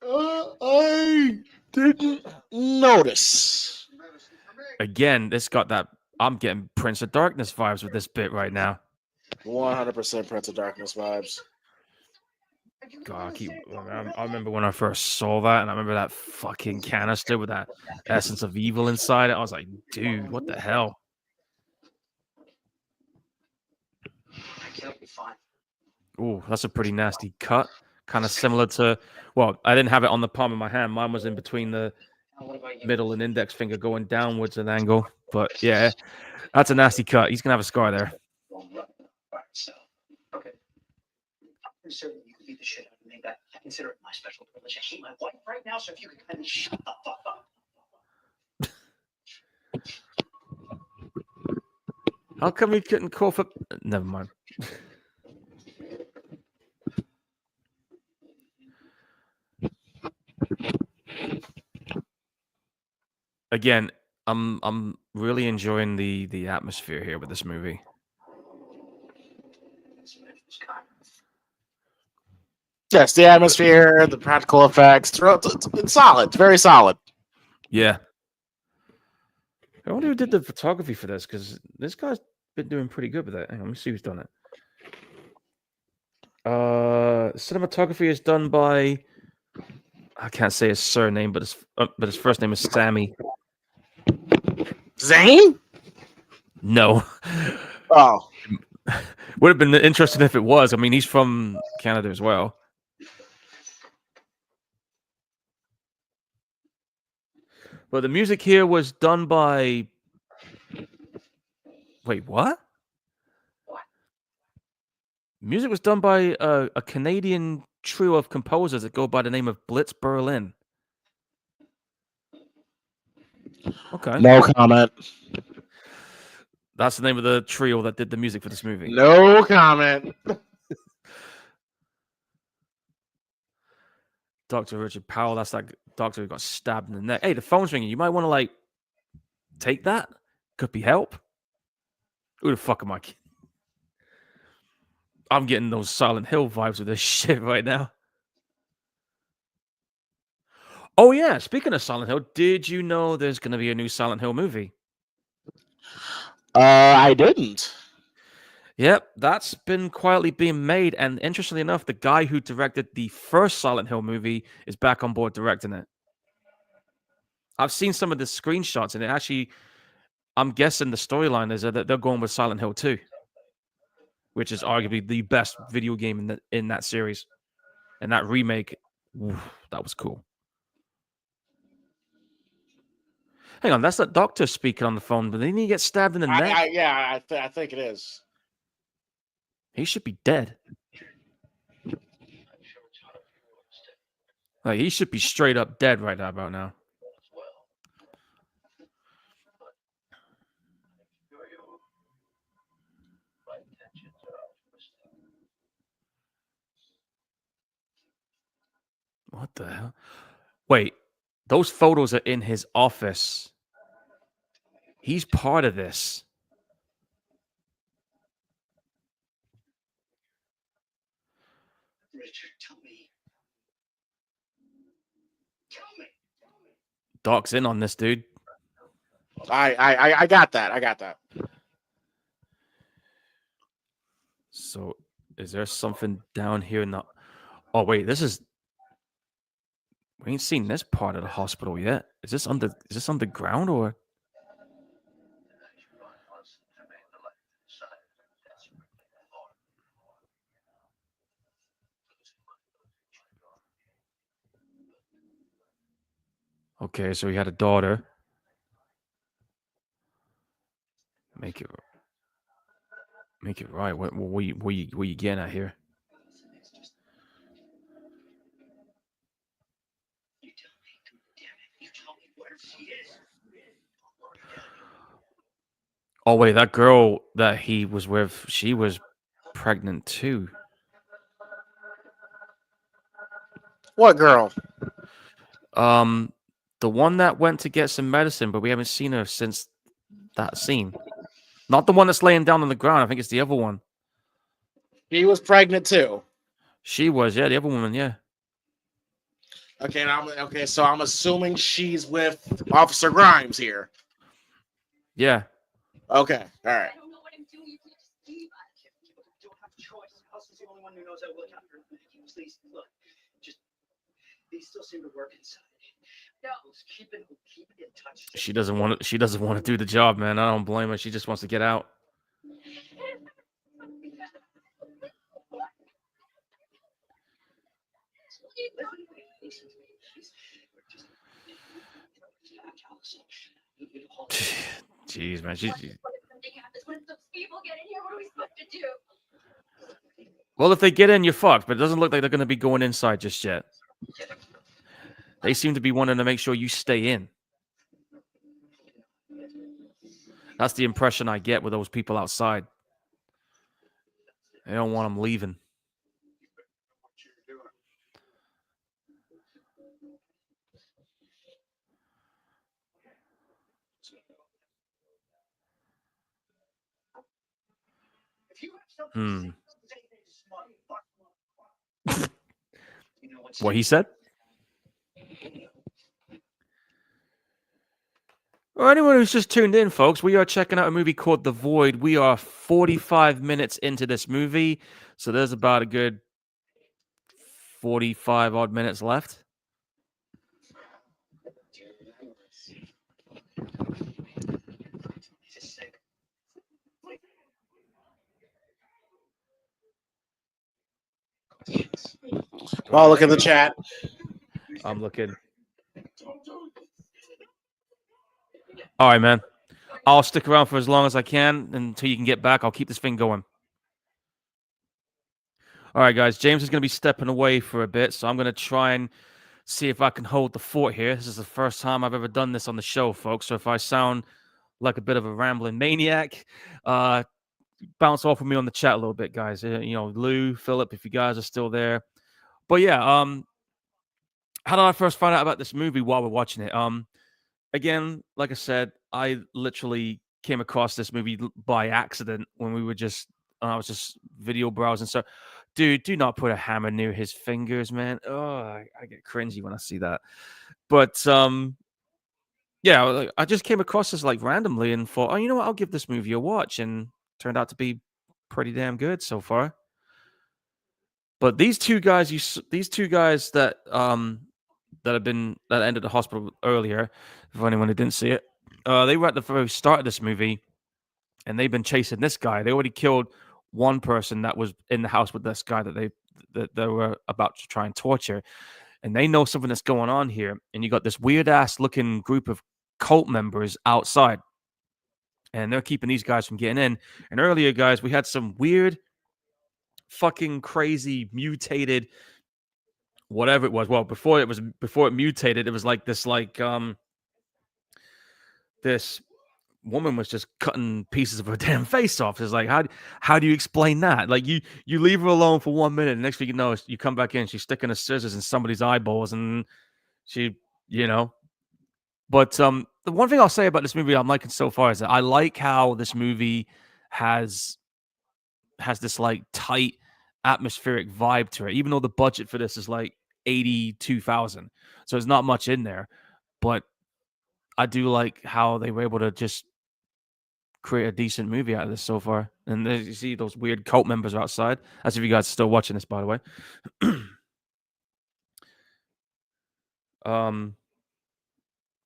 I didn't notice. Again, this got that. I'm getting Prince of Darkness vibes with this bit right now. 100% Prince of Darkness vibes. God, I remember when I first saw that, and I remember that fucking canister with that essence of evil inside it. I was like, dude, what the hell? Oh, that's a pretty nasty cut. Kind of similar to, well, I didn't have it on the palm of my hand. Mine was in between the middle and index finger going downwards an angle. But yeah, that's a nasty cut. He's going to have a scar there. Okay. I'm certain you could beat the shit out of me. I consider it my special privilege. I hate my wife right now, so if you could kindly shut the fuck up. How come we couldn't call for... Never mind. Again, I'm really enjoying the atmosphere here with this movie. Yes, the atmosphere, the practical effects, it's solid. It's very solid. Yeah. I wonder who did the photography for this, because this guy's been doing pretty good with it. Hang on, let me see who's done it. Cinematography is done by, I can't say his surname, but his first name is Sammy. Zane? No. Oh. Would have been interesting if it was. I mean, he's from Canada as well. But the music here was done by... Wait, what? Music was done by a Canadian trio of composers that go by the name of Blitz Berlin. Okay. No comment. That's the name of the trio that did the music for this movie. No comment. Dr. Richard Powell, that's that doctor who got stabbed in the neck. Hey, the phone's ringing. You might want to, like, take that. Could be help. Who the fuck am I kidding? I'm getting those Silent Hill vibes with this shit right now. Oh, yeah. Speaking of Silent Hill, did you know there's going to be a new Silent Hill movie? I didn't. Yep, that's been quietly being made. And interestingly enough, the guy who directed the first Silent Hill movie is back on board directing it. I've seen some of the screenshots, and it actually, I'm guessing the storyline is that they're going with Silent Hill 2, which is arguably the best video game in that series. And that remake, that was cool. Hang on, that's that doctor speaking on the phone, but didn't he get stabbed in the neck? I think it is. He should be dead. Like, he should be straight up dead right about now. What the hell? Wait, those photos are in his office. He's part of this. Doc's in on this, dude. I got that. I got that. So, is there something down here in the? Oh wait, this is. We ain't seen this part of the hospital yet. Is this underground or? Okay, so he had a daughter. Make it right. What you getting at here? You tell me. Damn it. You tell me where she is. Oh wait, that girl that he was with, she was pregnant too. What girl? The one that went to get some medicine, but we haven't seen her since that scene. Not the one that's laying down on the ground. I think it's the other one. He was pregnant too. She was, yeah, the other woman, yeah. Okay, so I'm assuming she's with Officer Grimes here. Yeah. Okay, all right. I don't know what I'm doing. You can't just leave us. You don't have a choice. House is the only one who knows how to look after her. Please, look. Just, they still seem to work inside. No. Let's keep it in touch. She doesn't want to do the job, man. I don't blame her. She just wants to get out. Jeez, man. What if something happens? What if those people get in here? What are we supposed to do? Well, if they get in, you're fucked. But it doesn't look like they're going to be going inside just yet. They seem to be wanting to make sure you stay in. That's the impression I get with those people outside. They don't want them leaving. What he said? Well, anyone who's just tuned in, folks, we are checking out a movie called The Void. We are 45 minutes into this movie, so there's about a good 45 odd minutes left. Oh, look at the chat. I'm looking. All right, man. I'll stick around for as long as I can until you can get back. I'll keep this thing going. All right, guys. James is going to be stepping away for a bit, so I'm going to try and see if I can hold the fort here. This is the first time I've ever done this on the show, folks. So if I sound like a bit of a rambling maniac, bounce off with me on the chat a little bit, guys. Lou, Philip, if you guys are still there. But yeah, how did I first find out about this movie while we're watching it? Again, like I said, I literally came across this movie by accident when we were I was just video browsing. So, dude, do not put a hammer near his fingers, man. Oh, I get cringy when I see that. But yeah, I just came across this like randomly and thought, oh, you know what? I'll give this movie a watch, and turned out to be pretty damn good so far. But these two guys that that ended the hospital earlier, for anyone who didn't see it, they were at the very start of this movie, and they've been chasing this guy. They already killed one person that was in the house with this guy that they were about to try and torture, and they know something that's going on here. And you got this weird ass looking group of cult members outside, and they're keeping these guys from getting in. And earlier, guys, we had some weird, fucking crazy, mutated, whatever it was. Well, before it mutated, it was like this, this woman was just cutting pieces of her damn face off. It's like, how do you explain that? Like you leave her alone for 1 minute, and next thing you know, you come back in, she's sticking her scissors in somebody's eyeballs, and she, But the one thing I'll say about this movie I'm liking so far is that I like how this movie has this like tight atmospheric vibe to it, even though the budget for this is like 82,000. So there's not much in there, but I do like how they were able to just create a decent movie out of this so far. And you see those weird cult members outside. As if you guys are still watching this, by the way.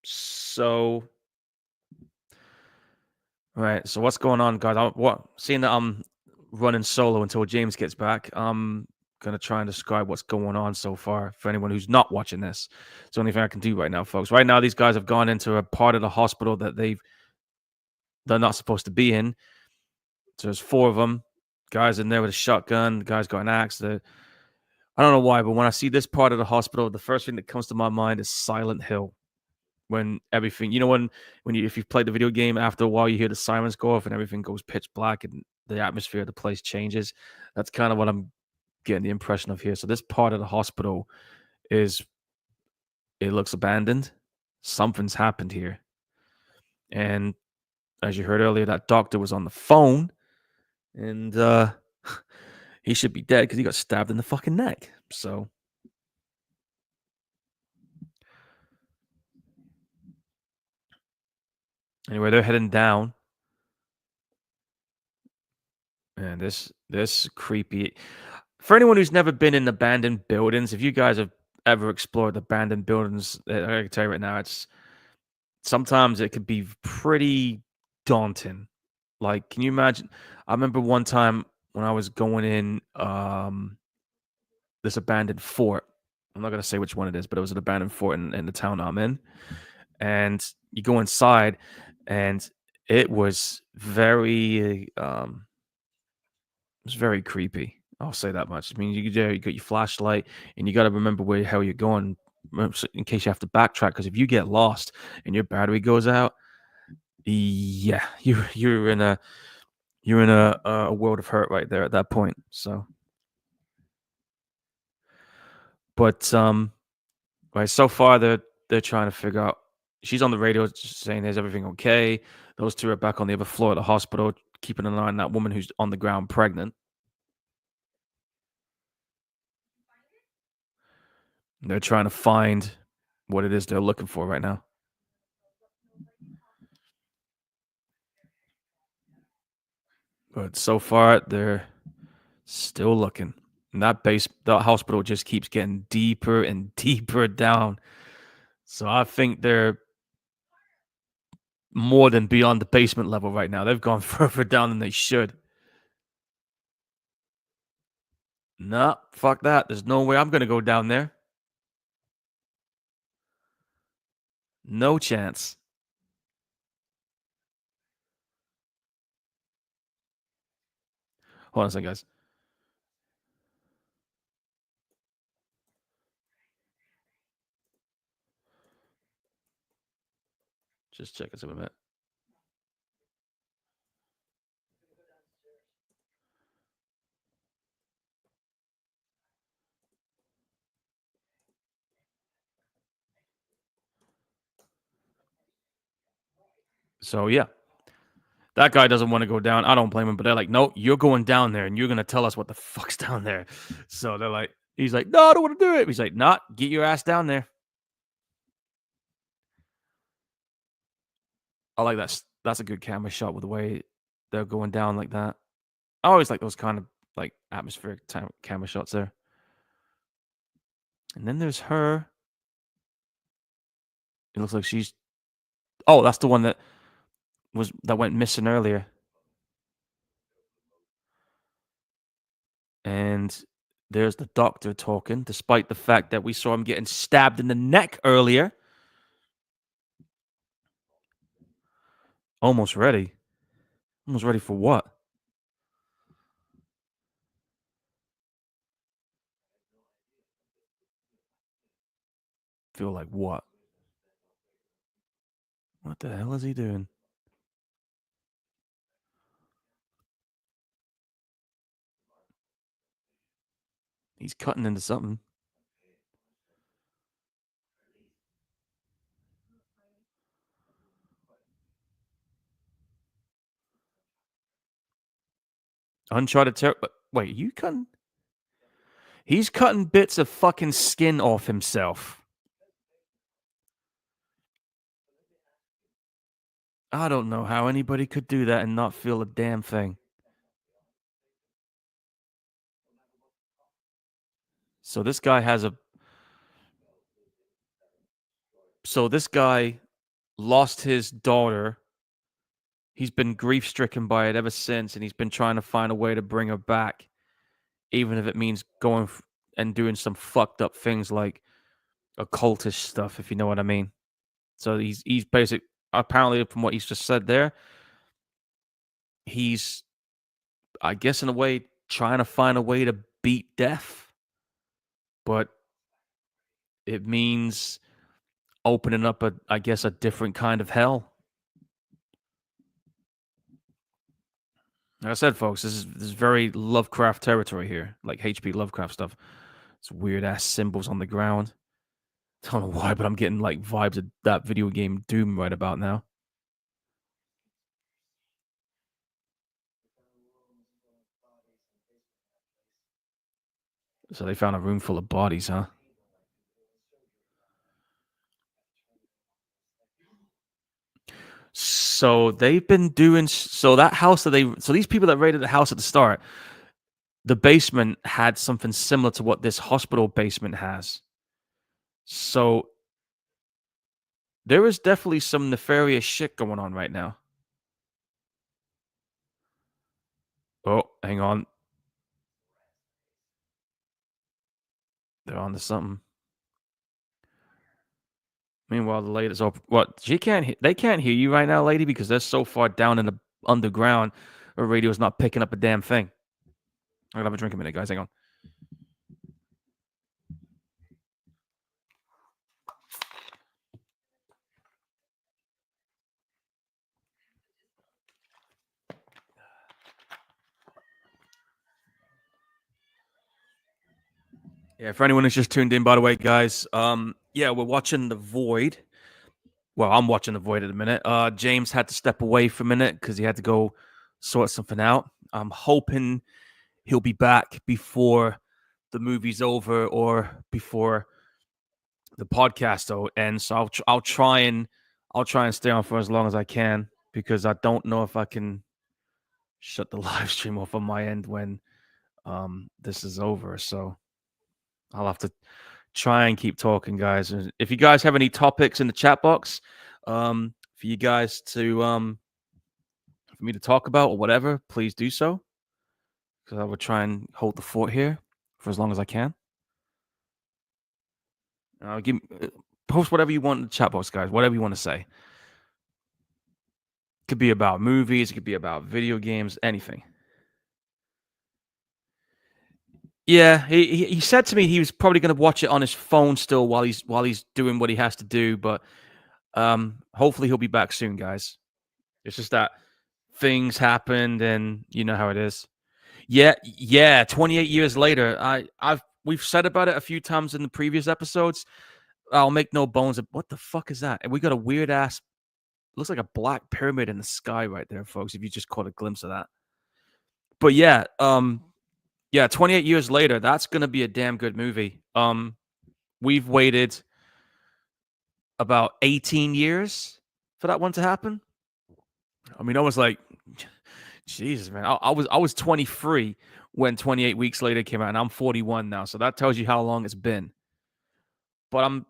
So right. So what's going on, guys? Seeing that I'm running solo until James gets back, I'm gonna try and describe what's going on so far for anyone who's not watching this. It's the only thing I can do right now, folks. Right now, these guys have gone into a part of the hospital that they're not supposed to be in. So there's 4 of them. Guys in there with a shotgun. The guy's got an axe. I don't know why, but when I see this part of the hospital, the first thing that comes to my mind is Silent Hill. When everything, if you've played the video game, after a while you hear the sirens go off and everything goes pitch black and the atmosphere of the place changes. That's kind of what I'm getting the impression of here. So this part of the hospital it looks abandoned. Something's happened here. And as you heard earlier, that doctor was on the phone and he should be dead because he got stabbed in the fucking neck. So anyway, they're heading down. And this creepy. For anyone who's never been in abandoned buildings, if you guys have ever explored abandoned buildings, I can tell you right now, sometimes it could be pretty daunting. Like, can you imagine? I remember one time when I was going in this abandoned fort. I'm not gonna say which one it is, but it was an abandoned fort in the town I'm in. And you go inside, and it was very creepy. I'll say that much. I mean, you got your flashlight, and you got to remember where the hell you're going in case you have to backtrack. Because if you get lost and your battery goes out, yeah, you're in a world of hurt right there at that point. So, but right, so far they're trying to figure out. She's on the radio saying, "Is everything okay?" Those 2 are back on the other floor of the hospital, keeping an eye on that woman who's on the ground pregnant. They're trying to find what it is they're looking for right now. But so far, they're still looking. And that hospital just keeps getting deeper and deeper down. So I think they're more than beyond the basement level right now. They've gone further down than they should. Nah, fuck that. There's no way I'm going to go down there. No chance. Hold on a second, guys. Just checking something a minute. So, yeah. That guy doesn't want to go down. I don't blame him, but they're like, no, you're going down there and you're going to tell us what the fuck's down there. So they're like, he's like, no, I don't want to do it. He's like, nah, get your ass down there. I like that. That's a good camera shot with the way they're going down like that. I always like those kind of like atmospheric camera shots there. And then there's her. It looks like she's. Oh, that's the one that went missing earlier. And there's the doctor talking, despite the fact that we saw him getting stabbed in the neck earlier. Almost ready. Almost ready for what? Feel like what? What the hell is he doing? He's cutting into something. Uncharted Territory. Wait, you cutting? He's cutting bits of fucking skin off himself. I don't know how anybody could do that and not feel a damn thing. So this guy has a. So this guy lost his daughter. He's been grief stricken by it ever since, and he's been trying to find a way to bring her back, even if it means going and doing some fucked up things like occultish stuff, if you know what I mean. So he's basic. Apparently, from what he's just said there, he's, I guess, in a way, trying to find a way to beat death, but it means opening up a, I guess, a different kind of hell. Like I said, folks, this is very Lovecraft territory here, like H.P. Lovecraft stuff. It's weird ass symbols on the ground. I don't know why, but I'm getting like vibes of that video game Doom right about now. So they found a room full of bodies, huh? So they've been doing so that house that they so these people that raided the house at the start, the basement had something similar to what this hospital basement has. So there is definitely some nefarious shit going on right now. Oh, hang on. They're on to something. Meanwhile, the lady's open. What? She can't. They can't hear you right now, lady, because they're so far down in the underground. Her radio's not picking up a damn thing. I'm gonna have a drink a minute, guys. Hang on. Yeah, for anyone who's just tuned in, by the way, guys. Yeah, we're watching The Void. Well, I'm watching The Void at the minute. James had to step away for a minute because he had to go sort something out. I'm hoping he'll be back before the movie's over or before the podcast though ends. So I'll try and stay on for as long as I can because I don't know if I can shut the live stream off on my end when this is over. So I'll have to try and keep talking, guys. And if you guys have any topics in the chat box, for you guys to for me to talk about or whatever, please do so. Because I will try and hold the fort here for as long as I can. Post whatever you want in the chat box, guys. Whatever you want to say. It could be about movies. It could be about video games. Anything. Yeah, he said to me he was probably going to watch it on his phone still while he's doing what he has to do. But hopefully he'll be back soon, guys. It's just that things happened, and you know how it is. Yeah. 28 years later, we've said about it a few times in the previous episodes. I'll make no bones of what the fuck is that? And we got a weird ass, looks like a black pyramid in the sky right there, folks. If you just caught a glimpse of that. But yeah, 28 years later, that's gonna be a damn good movie. We've waited about 18 years for that one to happen. I mean, I was like, Jesus, man. I was 23 when 28 weeks later came out, and I'm 41 now. So that tells you how long it's been. But I'm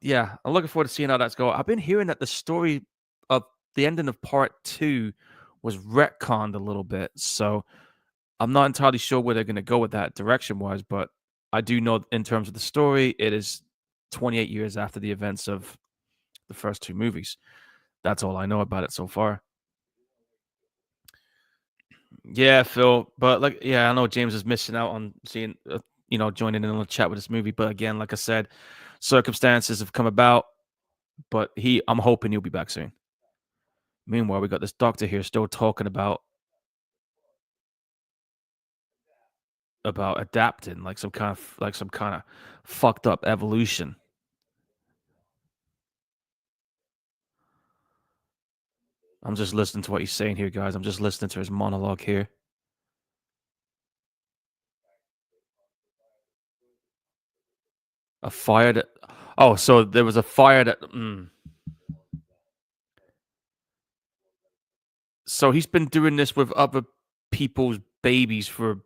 looking forward to seeing how that's going. I've been hearing that the story of the ending of part 2 was retconned a little bit. So I'm not entirely sure where they're going to go with that direction wise, but I do know in terms of the story, it is 28 years after the events of the first 2 movies. That's all I know about it so far. Yeah, Phil. But I know James is missing out on seeing, joining in on the chat with this movie. But again, like I said, circumstances have come about. But I'm hoping he'll be back soon. Meanwhile, we got this doctor here still talking about adapting, like some kind of fucked up evolution. I'm just listening to what he's saying here, guys. I'm just listening to his monologue here. A fire that. Oh, so there was a fire that. So he's been doing this with other people's babies for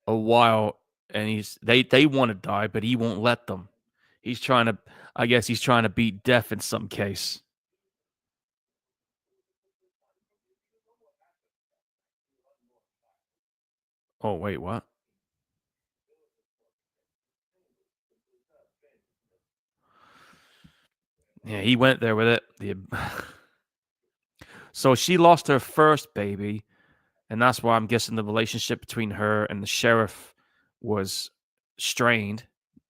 a while, and they want to die, but he won't let them. He's trying to, I guess he's trying to beat death in some case. Oh wait, what? Yeah, he went there with it. So she lost her first baby, and that's why I'm guessing the relationship between her and the sheriff was strained.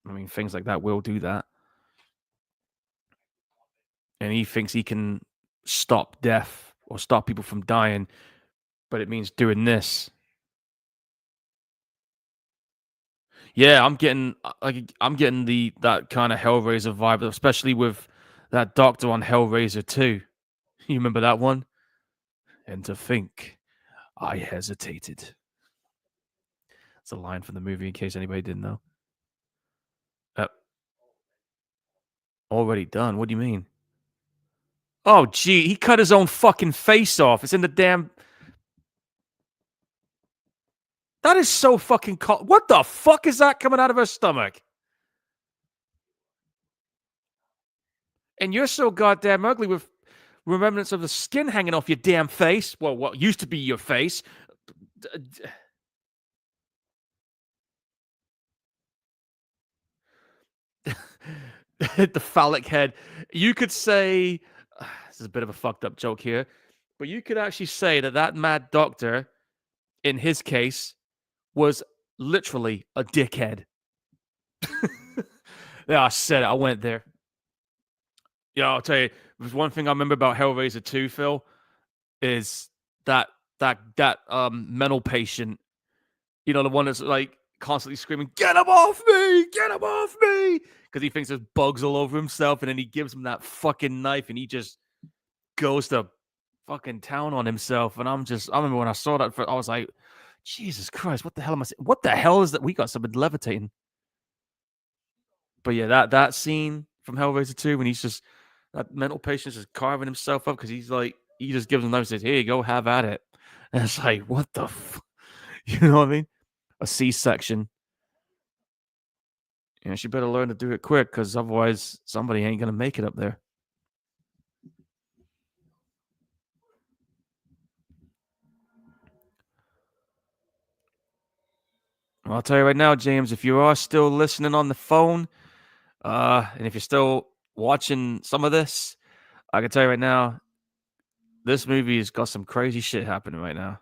I mean, things like that will do that. And he thinks he can stop death or stop people from dying, but it means doing this. Yeah, I'm getting the that kind of Hellraiser vibe, especially with that doctor on Hellraiser 2. You remember that one? And to think I hesitated. It's a line from the movie in case anybody didn't know. Uh, Already done. What do you mean? Oh, gee, he cut his own fucking face off. It's in the damn. That is so fucking cold. What the fuck is that coming out of her stomach? And you're so goddamn ugly with remembrance of the skin hanging off your damn face. Well, what used to be your face. The phallic head. You could say this is a bit of a fucked up joke here, but you could actually say that that mad doctor, in his case, was literally a dickhead. Yeah, I said it. I went there. Yeah, I'll tell you. There's one thing I remember about Hellraiser 2, Phil, is that mental patient. You know, the one that's like constantly screaming, "Get him off me! Get him off me!" Because he thinks there's bugs all over himself, and then he gives him that fucking knife, and he just goes to fucking town on himself. And I remember when I saw that, I was like, Jesus Christ, what the hell am I saying? What the hell is that? We got something levitating. But yeah, that scene from Hellraiser 2 when he's just that mental patient's just carving himself up because he's like, he just gives him a knife and says, "Here you go, have at it." And it's like, what the you know what I mean? A C-section. Yeah, she better learn to do it quick because otherwise somebody ain't gonna make it up there. Well, I'll tell you right now, James, if you are still listening on the phone, and if you're still watching some of this, I can tell you right now, this movie has got some crazy shit happening right now.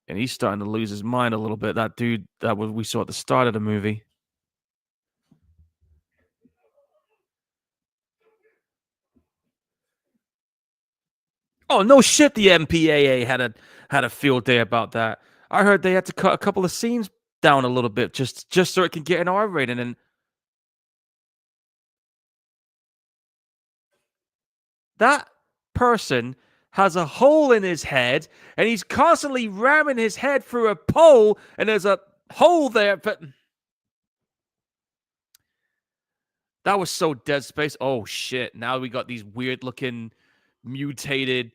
And he's starting to lose his mind a little bit. That dude that we saw at the start of the movie. Oh no shit! The MPAA had a field day about that. I heard they had to cut a couple of scenes down a little bit just so it can get an R rating. And that person has a hole in his head, and he's constantly ramming his head through a pole, and there's a hole there. But that was so Dead Space. Oh shit! Now we got these weird looking, mutated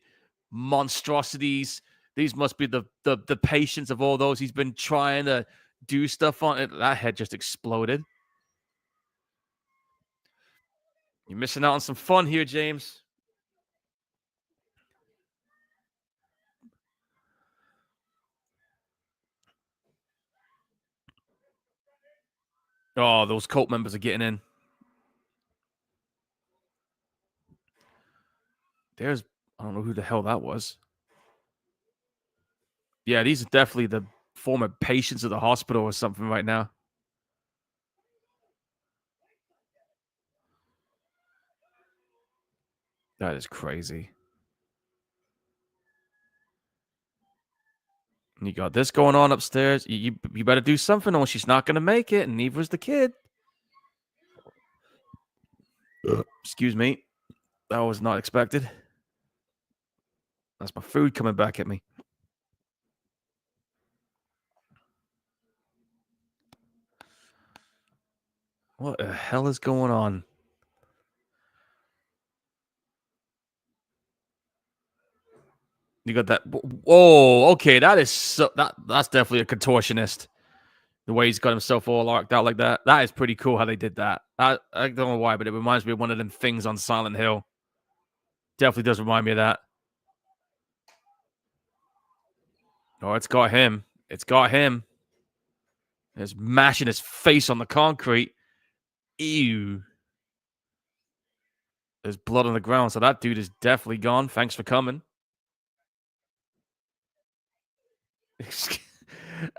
monstrosities. These must be the patients of all those he's been trying to do stuff on. That head just exploded. You're missing out on some fun here, James. Oh, those cult members are getting in. There's, I don't know who the hell that was. Yeah, these are definitely the former patients of the hospital or something right now. That is crazy. And you got this going on upstairs. You better do something or she's not going to make it. And neither was the kid. Excuse me. That was not expected. That's my food coming back at me. What the hell is going on? You got that. Oh, okay. That's definitely a contortionist. The way he's got himself all arced out like that. That is pretty cool how they did that. I don't know why, but it reminds me of one of them things on Silent Hill. Definitely does remind me of that. Oh, it's got him. It's got him. It's mashing his face on the concrete. Ew. There's blood on the ground, so that dude is definitely gone. Thanks for coming.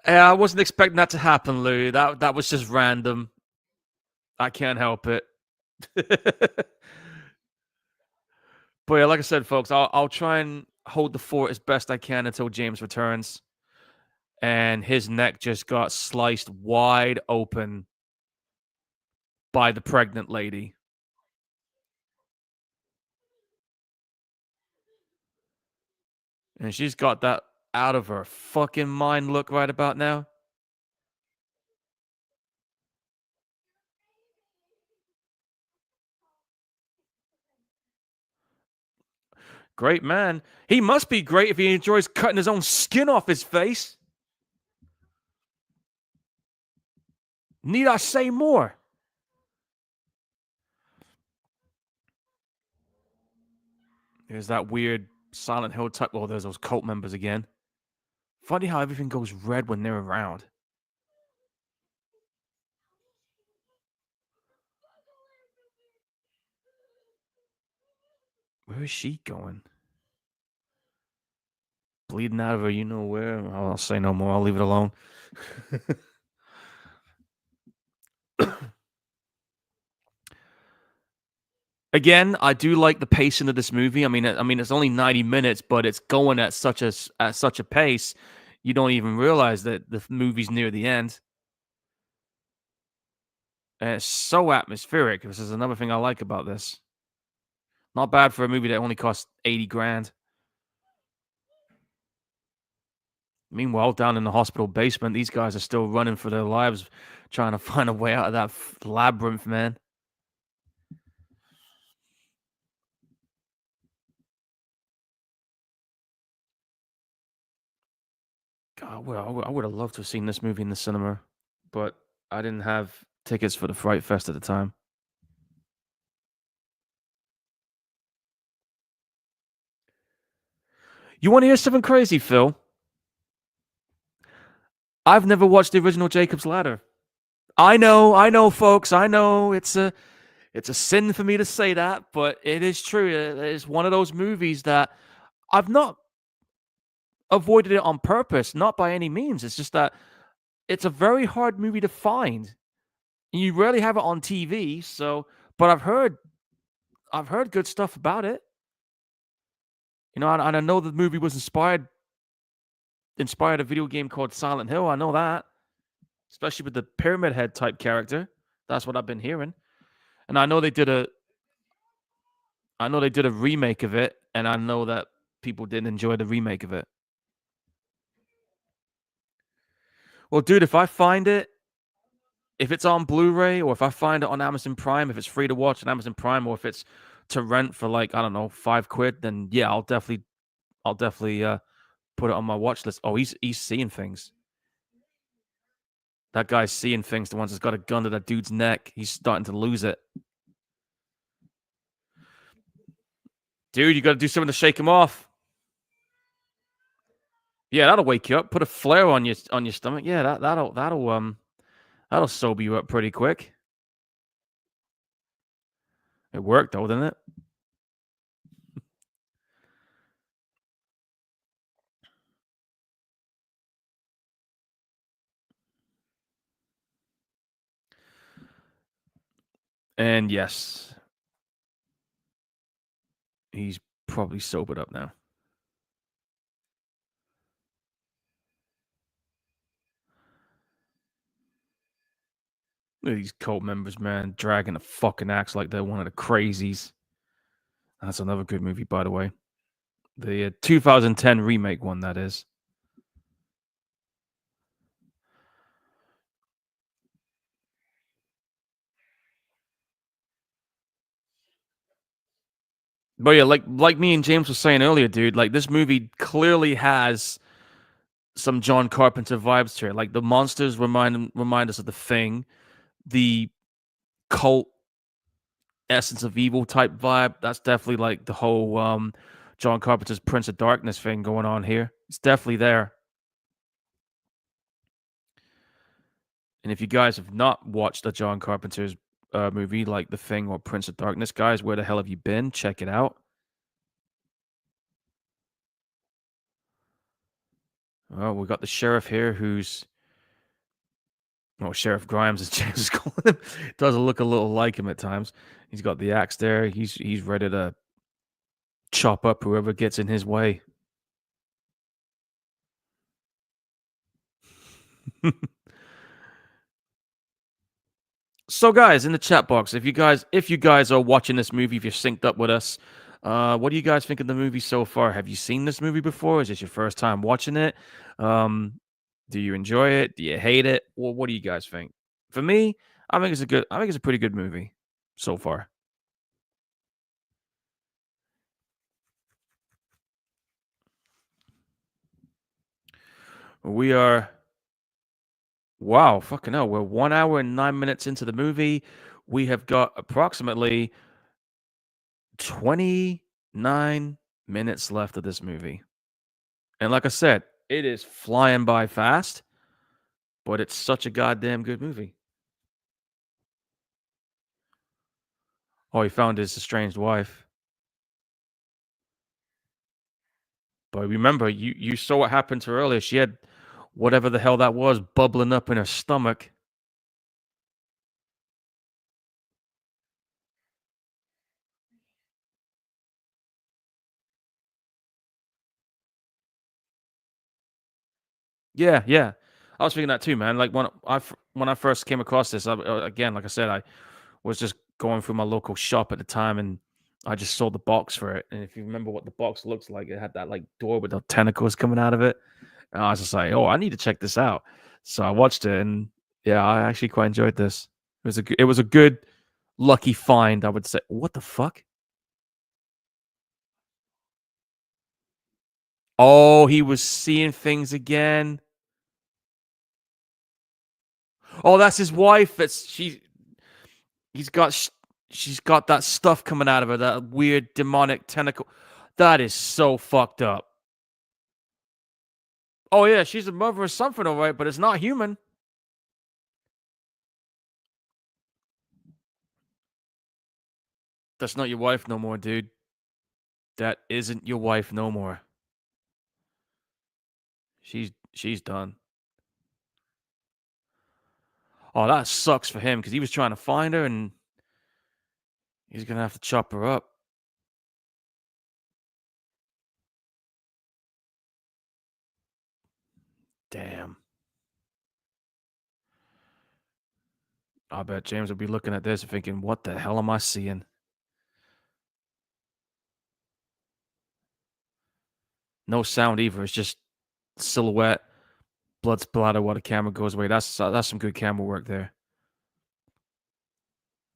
Yeah, I wasn't expecting that to happen, Lou. That was just random. I can't help it. But yeah, like I said, folks, I'll try and hold the fort as best I can until James returns. And his neck just got sliced wide open by the pregnant lady. And she's got that out of her fucking mind look right about now. Great man. He must be great if he enjoys cutting his own skin off his face. Need I say more? There's that weird Silent Hill type. Oh, there's those cult members again. Funny how everything goes red when they're around. Where is she going? Bleeding out of her, you know where. I'll say no more. I'll leave it alone. Again, I do like the pacing of this movie. I mean, it's only 90 minutes, but it's going at such a pace, you don't even realize that the movie's near the end. And it's so atmospheric. This is another thing I like about this. Not bad for a movie that only cost 80 grand. Meanwhile, down in the hospital basement, these guys are still running for their lives, trying to find a way out of that labyrinth, man. God, I would have loved to have seen this movie in the cinema, but I didn't have tickets for the Fright Fest at the time. You want to hear something crazy, Phil? I've never watched the original Jacob's Ladder. I know, folks. I know it's a sin for me to say that, but it is true. It's one of those movies that I've not avoided it on purpose, not by any means. It's just that it's a very hard movie to find. You rarely have it on TV, so but I've heard good stuff about it. You know, and I know the movie was inspired a video game called Silent Hill. I know that, especially with the Pyramid Head type character. That's what I've been hearing, and I know they did a remake of it, and I know that people didn't enjoy the remake of it. Well, dude, if I find it, if it's on Blu-ray or if I find it on Amazon Prime, if it's free to watch on Amazon Prime, or if it's to rent for like, I don't know, £5, then yeah, I'll definitely put it on my watch list. Oh, he's seeing things. That guy's seeing things. The ones that's got a gun to that dude's neck. He's starting to lose it. Dude, you got to do something to shake him off. Yeah, that'll wake you up. Put a flare on your stomach. Yeah, that'll sober you up pretty quick. It worked though, didn't it? And yes, he's probably sobered up now. Look at these cult members, man, dragging a fucking axe like they're one of the crazies. That's another good movie, by the way. The 2010 remake one, that is. But yeah, like me and James was saying earlier, dude, like this movie clearly has some John Carpenter vibes to it. Like the monsters remind us of the Thing, the cult essence of evil type vibe. That's definitely like the whole John Carpenter's Prince of Darkness thing going on here. It's definitely there. And if you guys have not watched a John Carpenter's movie like The Thing or Prince of Darkness, guys, where the hell have you been? Check it out. Oh, we got the sheriff here who's Sheriff Grimes, as James is calling him. Does look a little like him at times. He's got the axe there. He's ready to chop up whoever gets in his way. So, guys, in the chat box, if you guys are watching this movie, if you're synced up with us, what do you guys think of the movie so far? Have you seen this movie before? Is this your first time watching it? Do you enjoy it? Do you hate it? Well, what do you guys think? For me, I think it's a pretty good movie so far. We are Wow, fucking hell. We're 1 hour and 9 minutes into the movie. We have got approximately 29 minutes left of this movie. And like I said, it is flying by fast, but it's such a goddamn good movie. Oh, he found his estranged wife. But remember, you saw what happened to her earlier. She had whatever the hell that was bubbling up in her stomach. Yeah, yeah. I was thinking that too, man. Like when I first came across this, again, like I said, I was just going through my local shop at the time, and I just saw the box for it. And if you remember what the box looks like, it had that like door with the tentacles coming out of it. And I was just like, "Oh, I need to check this out." So I watched it, and yeah, I actually quite enjoyed this. It was a good, lucky find, I would say. What the fuck? Oh, he was seeing things again. Oh, that's his wife. He's got she's got that stuff coming out of her, that weird demonic tentacle. That is so fucked up. Oh yeah, she's a mother or something, all right, but it's not human. That's not your wife no more, dude. That isn't your wife no more. She's done. Oh, that sucks for him because he was trying to find her and he's gonna have to chop her up. Damn. I bet James will be looking at this and thinking, what the hell am I seeing? No sound either. It's just silhouette, blood splatter while the camera goes away. That's some good camera work there.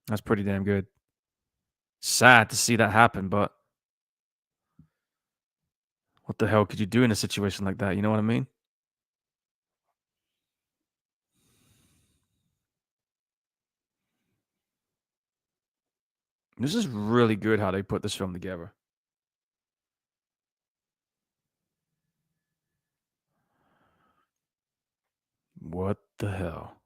That's pretty damn good. Sad to see that happen, but what the hell could you do in a situation like that? You know what I mean? This is really good how they put this film together. What the hell?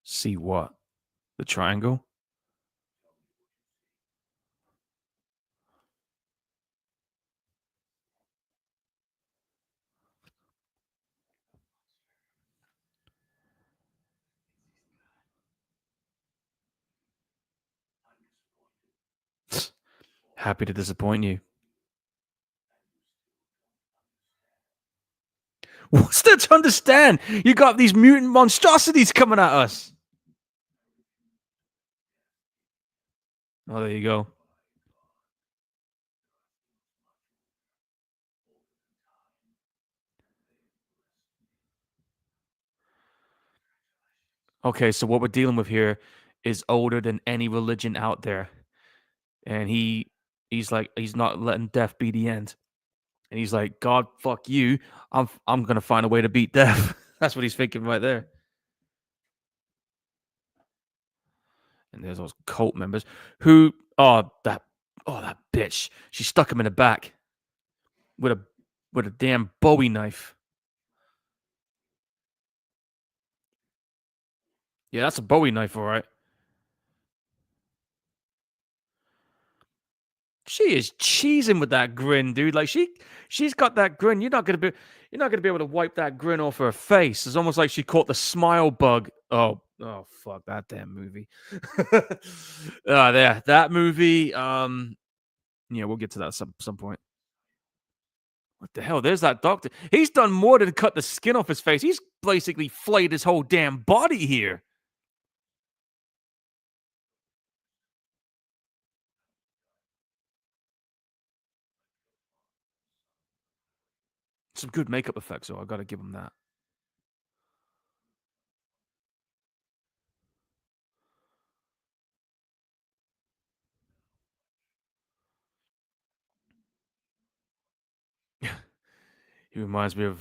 See what? The triangle? Happy to disappoint you. What's there to understand? You got these mutant monstrosities coming at us. Oh, there you go. Okay, so what we're dealing with here is older than any religion out there, and he's like he's not letting death be the end, and he's like, God, fuck you, I'm gonna find a way to beat death. That's what he's thinking right there. And there's those cult members who, that bitch, she stuck him in the back with a damn Bowie knife. Yeah, that's a Bowie knife, all right. She is cheesing with that grin, dude. Like she's got that grin. You're not gonna be able to wipe that grin off her face. It's almost like she caught the smile bug. Oh, fuck that damn movie. There, that movie. Yeah, we'll get to that at some point. What the hell? There's that doctor. He's done more than cut the skin off his face. He's basically flayed his whole damn body here. Some good makeup effects, though. I gotta give him that. He reminds me of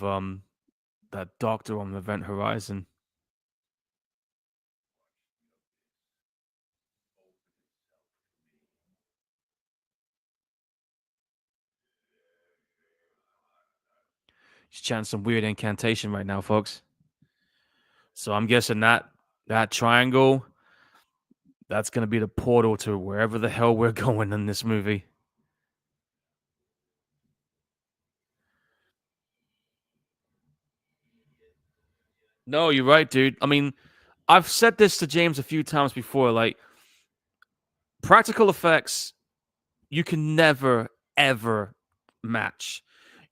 that doctor on Event Horizon. He's chanting some weird incantation right now, folks. So I'm guessing that triangle, that's gonna be the portal to wherever the hell we're going in this movie. No, you're right, dude. I mean, I've said this to James a few times before. Like, practical effects, you can never, ever match.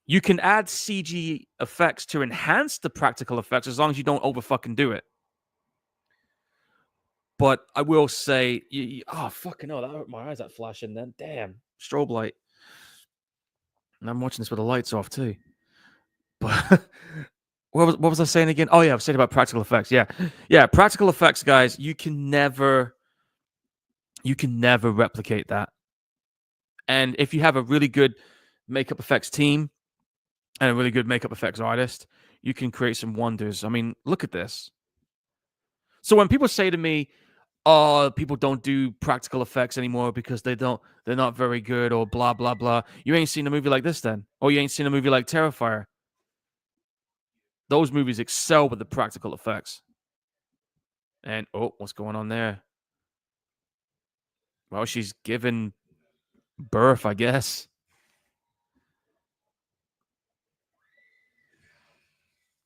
You can add CG effects to enhance the practical effects as long as you don't over fucking do it. But I will say, oh, fucking hell, that hurt my eyes, that flashing then. Damn, strobe light. And I'm watching this with the lights off too. But what was I saying again? Oh yeah, I was saying about practical effects. Yeah, practical effects, guys. You can never replicate that. And if you have a really good makeup effects team and a really good makeup effects artist, you can create some wonders. I mean, look at this. So when people say to me, "Oh, people don't do practical effects anymore because they're not very good," or blah blah blah, you ain't seen a movie like this then, or you ain't seen a movie like Terrifier. Those movies excel with the practical effects. And what's going on there? Well, she's given birth, I guess.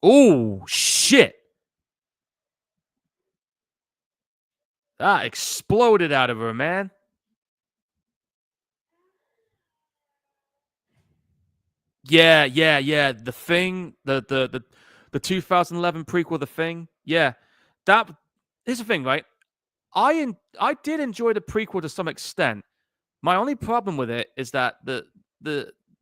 Oh shit! That exploded out of her, man. Yeah. The Thing, the 2011 prequel, The Thing. Yeah, that. Here's the thing, right? I did enjoy the prequel to some extent. My only problem with it is that the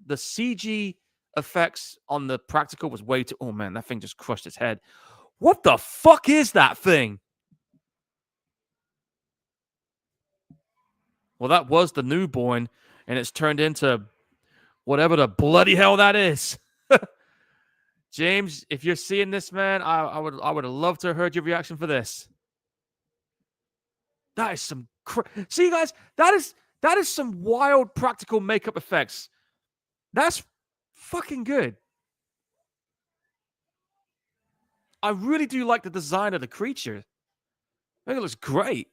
CG effects on the practical was way too. Oh man, that thing just crushed its head. What the fuck is that thing? Well, that was the newborn, and it's turned into whatever the bloody hell that is. James, if you're seeing this, man, I would have loved to have heard your reaction for this. That is some see, guys, that is some wild practical makeup effects. That's fucking good. I really do like the design of the creature. I think it looks great.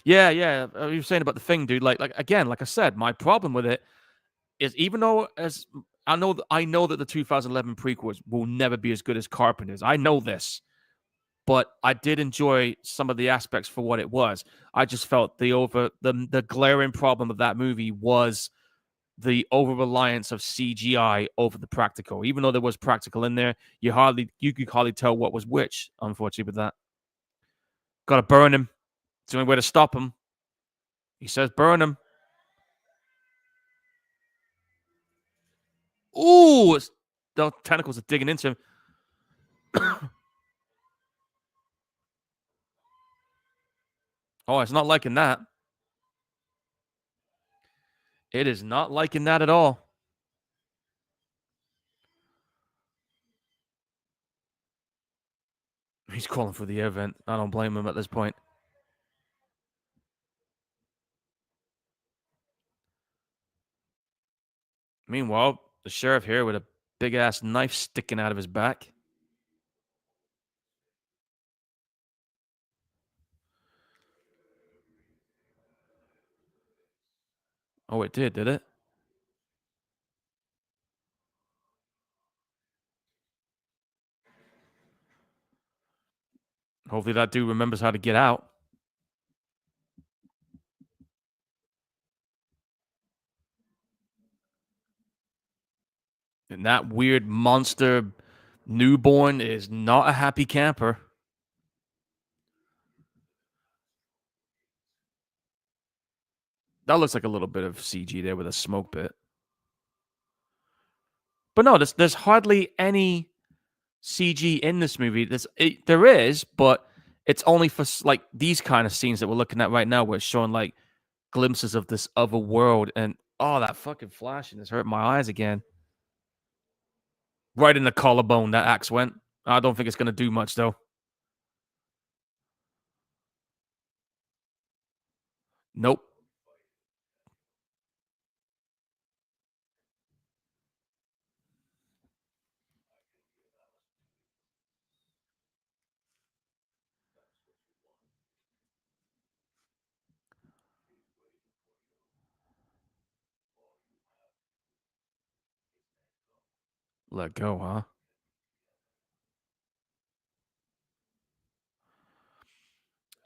Yeah. You were saying about The Thing, dude. Like again, like I said, my problem with it is even though as I know that the 2011 prequels will never be as good as Carpenter's. I know this, but I did enjoy some of the aspects for what it was. I just felt the glaring problem of that movie was the over reliance of CGI over the practical. Even though there was practical in there, you could hardly tell what was which. Unfortunately, with that, got to burn him. It's the only way to stop him. He says burn him. Ooh, the tentacles are digging into him. Oh, it's not liking that. It is not liking that at all. He's calling for the air vent. I don't blame him at this point. Meanwhile, the sheriff here with a big-ass knife sticking out of his back. Oh, it did it? Hopefully that dude remembers how to get out. And that weird monster newborn is not a happy camper. That looks like a little bit of CG there with a smoke bit. But no, there's hardly any CG in this movie. There is, but it's only for like these kind of scenes that we're looking at right now, where it's showing like glimpses of this other world. And oh, that fucking flashing is hurting my eyes again. Right in the collarbone, that axe went. I don't think it's going to do much, though. Nope. Let go, huh?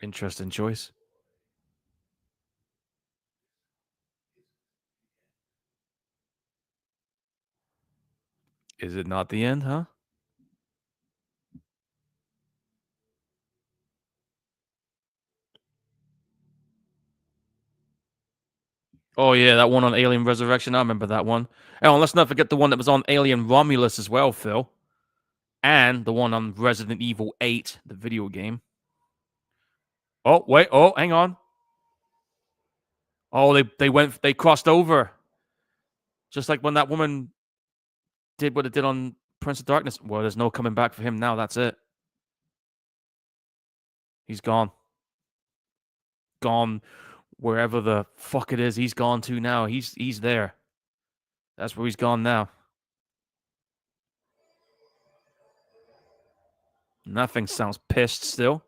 Interesting choice. Is it not the end, huh? Oh, yeah, that one on Alien Resurrection. I remember that one. Oh, and let's not forget the one that was on Alien Romulus as well, Phil. And the one on Resident Evil 8, the video game. Oh, wait. Oh, hang on. Oh, they crossed over. Just like when that woman did what it did on Prince of Darkness. Well, there's no coming back for him now. That's it. He's gone. Gone wherever the fuck it is he's gone to now. He's there. That's where he's gone now. Nothing sounds pissed still.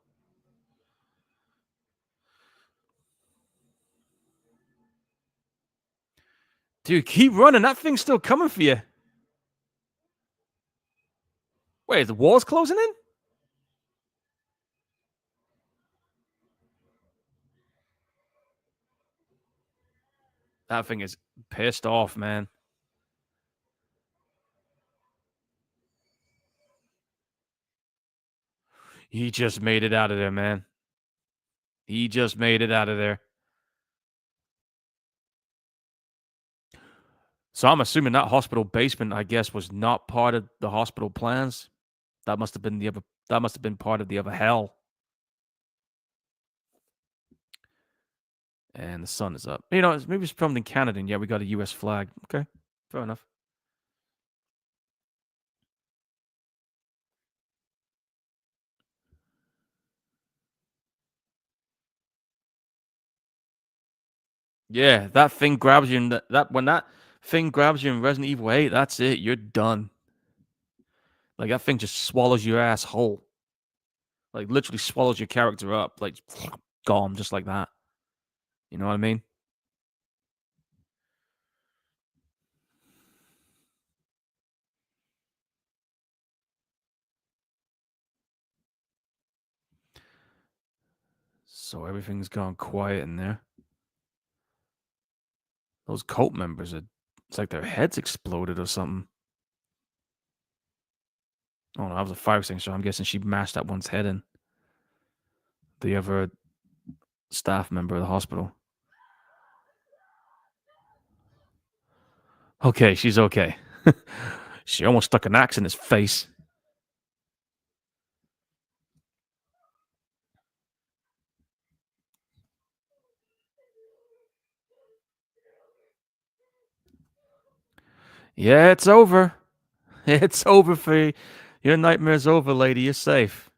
Dude, keep running. That thing's still coming for you. Wait, the wall's closing in? That thing is pissed off, man. He just made it out of there, man. He just made it out of there. So I'm assuming that hospital basement, I guess, was not part of the hospital plans. That must have been part of the other hell. And the sun is up. You know, maybe it's filmed in Canada, and yeah, we got a U.S. flag. Okay, fair enough. Yeah, that thing grabs you, and when that thing grabs you in Resident Evil 8, that's it. You're done. Like that thing just swallows your ass whole. Like literally swallows your character up. Like gone, just like that. You know what I mean? So everything's gone quiet in there. Those cult members it's like their heads exploded or something. Oh no, that was a fire extinguisher. I'm guessing she mashed that one's head in. The other staff member of the hospital. Okay, she's okay. She almost stuck an axe in his face. Yeah, it's over. It's over for you. Your nightmare's over, lady. You're safe.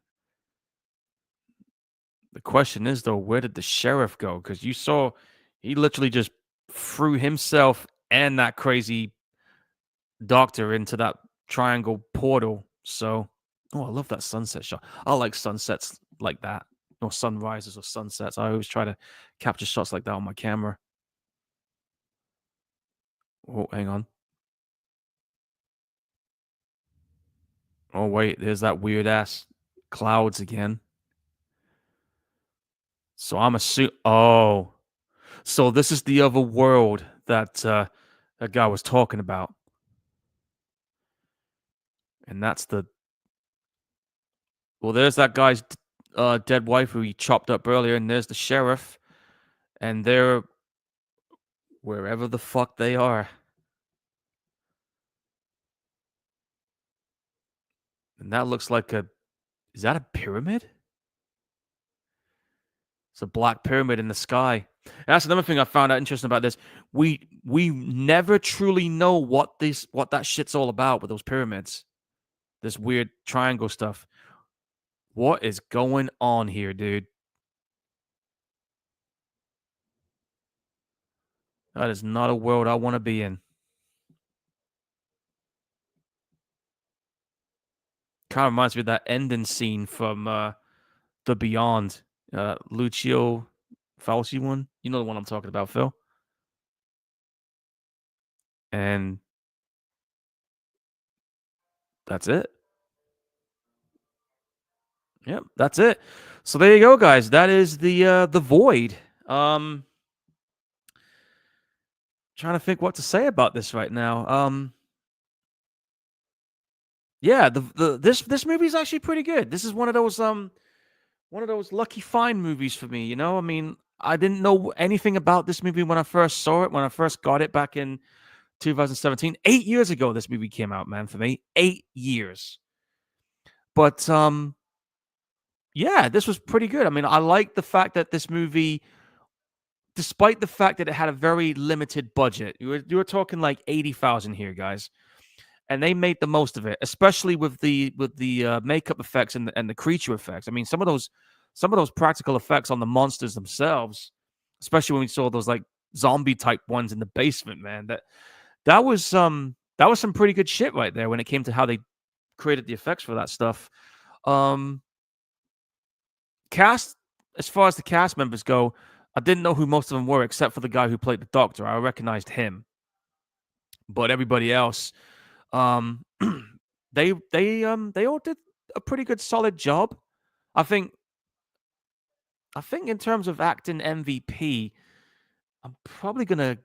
The question is, though, where did the sheriff go? Because you saw he literally just threw himself and that crazy doctor into that triangle portal. So, oh, I love that sunset shot. I like sunsets like that, or sunrises or sunsets. I always try to capture shots like that on my camera. Oh, hang on. Oh, wait, there's that weird ass clouds again. So I'm assuming. Oh, so this is the other world that that guy was talking about, and that's the. Well, there's that guy's dead wife who he chopped up earlier, and there's the sheriff, and they're wherever the fuck they are. And that looks like a. Is that a pyramid? It's a black pyramid in the sky. And that's another thing I found out interesting about this. We never truly know what that shit's all about with those pyramids. This weird triangle stuff. What is going on here, dude? That is not a world I want to be in. Kind of reminds me of that ending scene from The Beyond. Lucio Fauci one. You know the one I'm talking about, Phil. And that's it. Yep, that's it. So there you go, guys. That is the void. Trying to think what to say about this right now. Yeah, this movie is actually pretty good. This is one of those lucky find movies for me, you know? I mean, I didn't know anything about this movie when I first saw it, when I first got it back in 2017. 8 years ago this movie came out, man, for me. 8 years. But yeah, this was pretty good. I mean, I like the fact that this movie, despite the fact that it had a very limited budget, you were talking like 80,000 here, guys. And they made the most of it, especially with the makeup effects and the creature effects. I mean, some of those practical effects on the monsters themselves, especially when we saw those like zombie type ones in the basement, man. That was some pretty good shit right there when it came to how they created the effects for that stuff. Um, Cast, as far as the cast members go, I didn't know who most of them were except for the guy who played the doctor. I recognized him, but everybody else, um, they all did a pretty good solid job. I think in terms of acting MVP, I'm probably gonna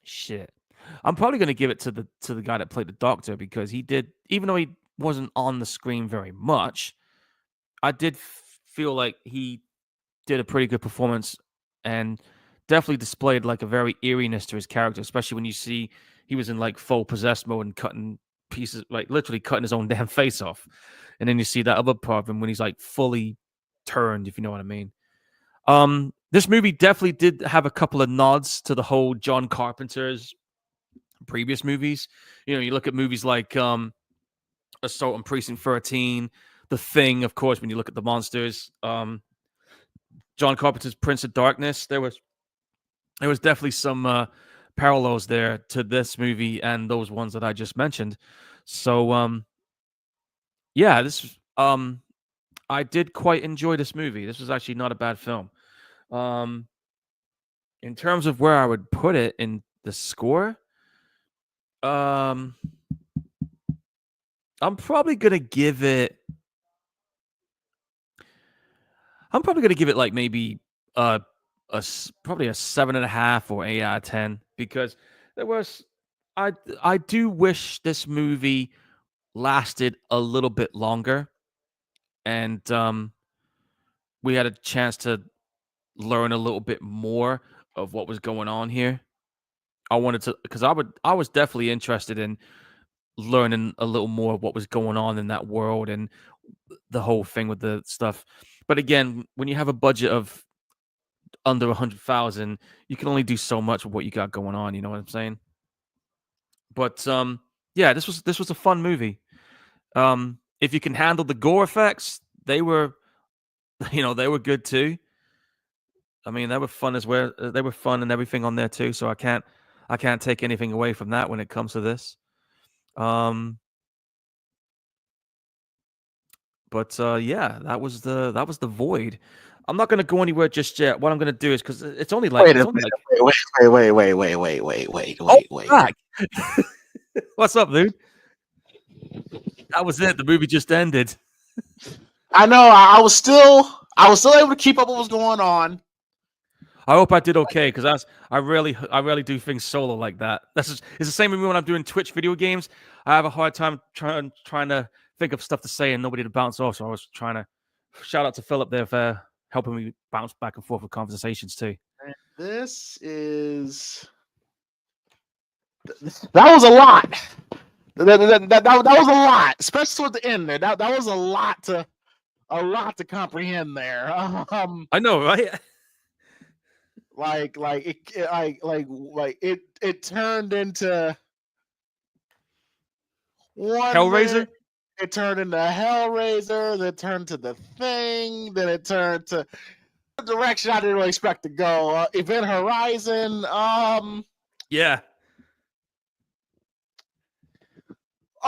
shit. I'm probably gonna give it to the guy that played the doctor because he did, even though he wasn't on the screen very much, I did feel like he did a pretty good performance and definitely displayed like a very eeriness to his character, especially when you see he was in like full possessed mode and cutting pieces, like literally cutting his own damn face off. And then you see that other part of him when he's like fully turned, if you know what I mean. This movie definitely did have a couple of nods to the whole John Carpenter's previous movies. You know, you look at movies like Assault on Precinct 13, The Thing, of course, when you look at the monsters. John Carpenter's Prince of Darkness. There was definitely some parallels there to this movie and those ones that I just mentioned. So yeah, this I did quite enjoy this movie. This was actually not a bad film. Um in terms of where I would put it in the score, um I'm probably going to give it like maybe uh probably a 7.5 or 8 out of 10 because there was I do wish this movie lasted a little bit longer and we had a chance to learn a little bit more of what was going on here. I wanted to, because I was definitely interested in learning a little more of what was going on in that world and the whole thing with the stuff. But again, when you have a budget of under 100,000, you can only do so much of what you got going on. You know what I'm saying? But yeah, this was a fun movie. If you can handle the gore effects, they were, they were good too. I mean, they were fun as well. They were fun and everything on there too. So I can't take anything away from that when it comes to this. But yeah, that was the Void. I'm not gonna go anywhere just yet. What I'm gonna do is because it's only like Wait it's a only minute. like Wait. back. What's up, dude? That was it. The movie just ended. I know. I was still able to keep up what was going on. I hope I did okay because I rarely do things solo like that. It's the same with me when I'm doing Twitch video games. I have a hard time trying to think of stuff to say and nobody to bounce off. So I was trying to shout out to Philip there for helping me bounce back and forth with conversations too. This is that was a lot. That was a lot, especially toward the end there. That was a lot to comprehend there. I know, right? It turned into one Hellraiser? minute, it turned into Hellraiser, then it turned to The Thing, then it turned to a direction I didn't really expect to go. Event Horizon. Yeah.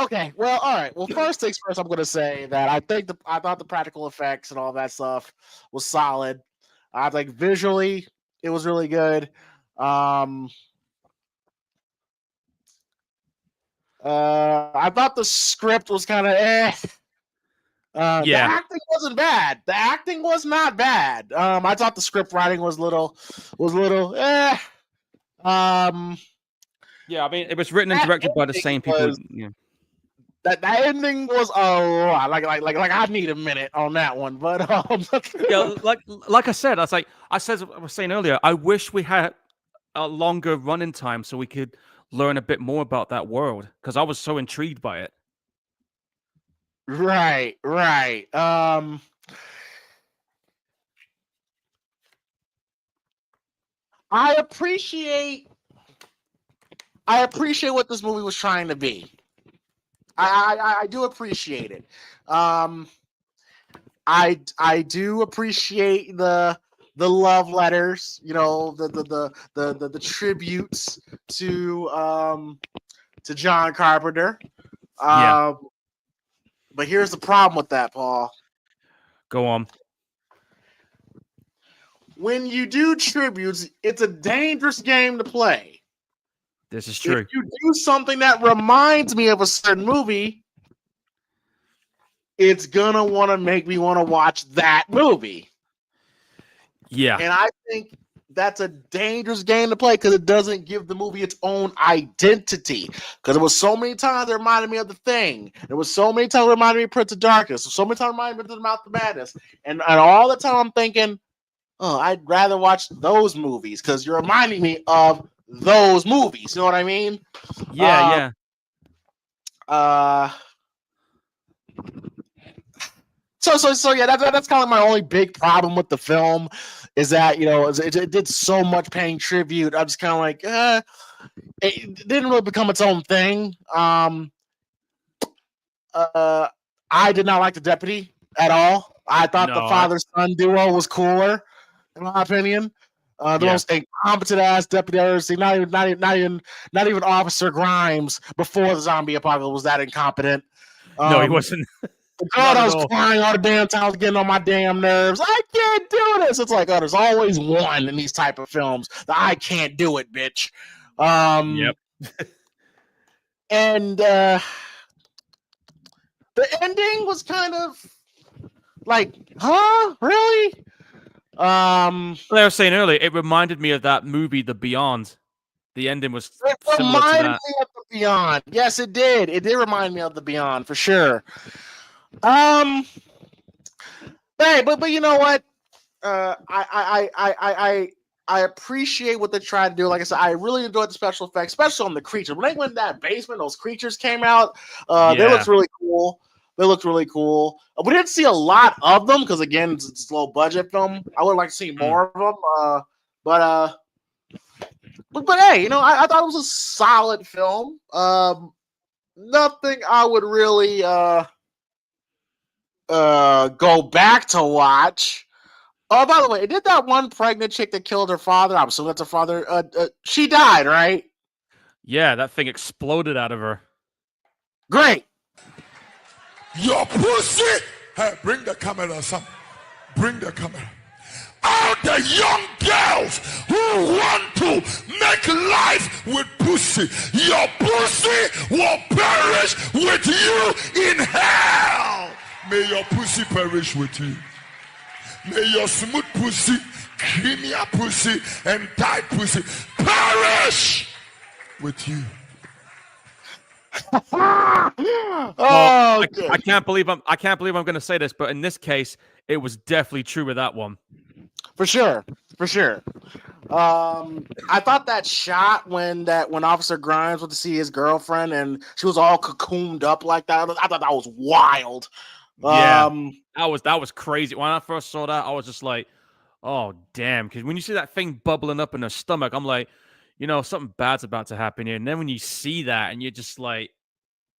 Okay, well, all right. Well, first things first, I'm going to say that I thought the practical effects and all that stuff was solid. I think visually it was really good. I thought the script was kind of eh. Yeah. The acting wasn't bad. The acting was not bad. I thought the script writing was little eh. Yeah, I mean, it was written and directed by the same people. Yeah. That ending was a lot. Like I need a minute on that one, but Yeah, like I said, I was saying earlier, I wish we had a longer running time so we could learn a bit more about that world because I was so intrigued by it. Right. I appreciate what this movie was trying to be. I do appreciate it. I do appreciate the love letters, the tributes to John Carpenter. Yeah. But here's the problem with that, Paul. Go on. When you do tributes, it's a dangerous game to play. This is true. If you do something that reminds me of a certain movie, it's gonna want to make me want to watch that movie. Yeah. And I think that's a dangerous game to play because it doesn't give the movie its own identity. Because there was so many times it reminded me of The Thing. There was so many times it reminded me of Prince of Darkness. So many times it reminded me of The Mouth of Madness. And all the time I'm thinking, oh, I'd rather watch those movies because you're reminding me of those movies. You know what I mean? Yeah. So yeah, that's kind of my only big problem with the film is that it did so much paying tribute. I'm just kind of like, it didn't really become its own thing. I did not like the deputy at all. I thought the father-son duo was cooler, in my opinion. The most incompetent ass deputy I've ever seen. Not even Officer Grimes before the zombie apocalypse was that incompetent. No, he wasn't. God, I was crying all the damn time. I was getting on my damn nerves. I can't do this. It's like, there's always one in these type of films that I can't do it, bitch. Yep. And the ending was kind of like, huh? Really? Like I was saying earlier, it reminded me of that movie, The Beyond. The ending was similar to that. Me of The Beyond. Yes, it did. It did remind me of The Beyond for sure. Hey, but you know what? I I appreciate what they're trying to do. Like I said, I really enjoyed the special effects, especially on the creatures. When they went in that basement, those creatures came out. They looked really cool. They looked really cool. We didn't see a lot of them because, again, it's a low budget film. I would like to see more of them. But hey, I thought it was a solid film. Nothing I would really go back to watch. Oh, by the way, did that one pregnant chick that killed her father? I'm assuming that's her father. She died, right? Yeah, that thing exploded out of her. Great. Your pussy. Hey, bring the camera, son. Bring the camera. All the young girls who want to make life with pussy, your pussy will perish with you in hell. May your pussy perish with you. May your smooth pussy, creamy pussy, and tight pussy perish with you. I can't believe I'm going to say this, but in this case, it was definitely true with that one. For sure. I thought that shot when Officer Grimes went to see his girlfriend and she was all cocooned up like that. I thought that was wild. Yeah, that was crazy. When I first saw that, I was just like, "Oh damn!" Because when you see that thing bubbling up in her stomach, I'm like, something bad's about to happen here. And then when you see that, and you're just like,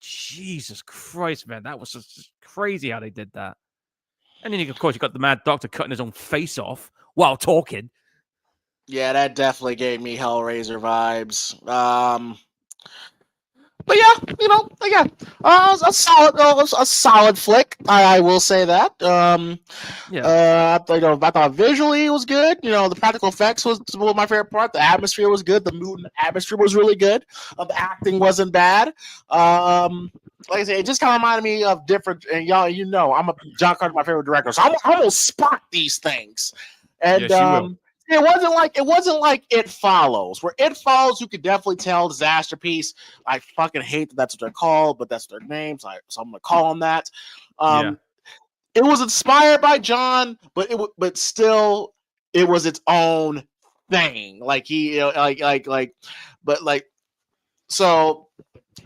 "Jesus Christ, man, that was just crazy how they did that." And then, of course, you got the mad doctor cutting his own face off while talking. Yeah, that definitely gave me Hellraiser vibes. But yeah, a solid flick. I will say that. I thought visually it was good. The practical effects was my favorite part. The atmosphere was good. The mood and atmosphere was really good. The acting wasn't bad. Like I said, it just kind of reminded me of different. And y'all, I'm a John Carter's my favorite director, so I will spot these things. And it wasn't like It Follows. Where It Follows, you could definitely tell Disasterpiece. I fucking hate that's what they're called, but that's their names. So I'm gonna call them that. It was inspired by John, but still, it was its own thing. Like he, but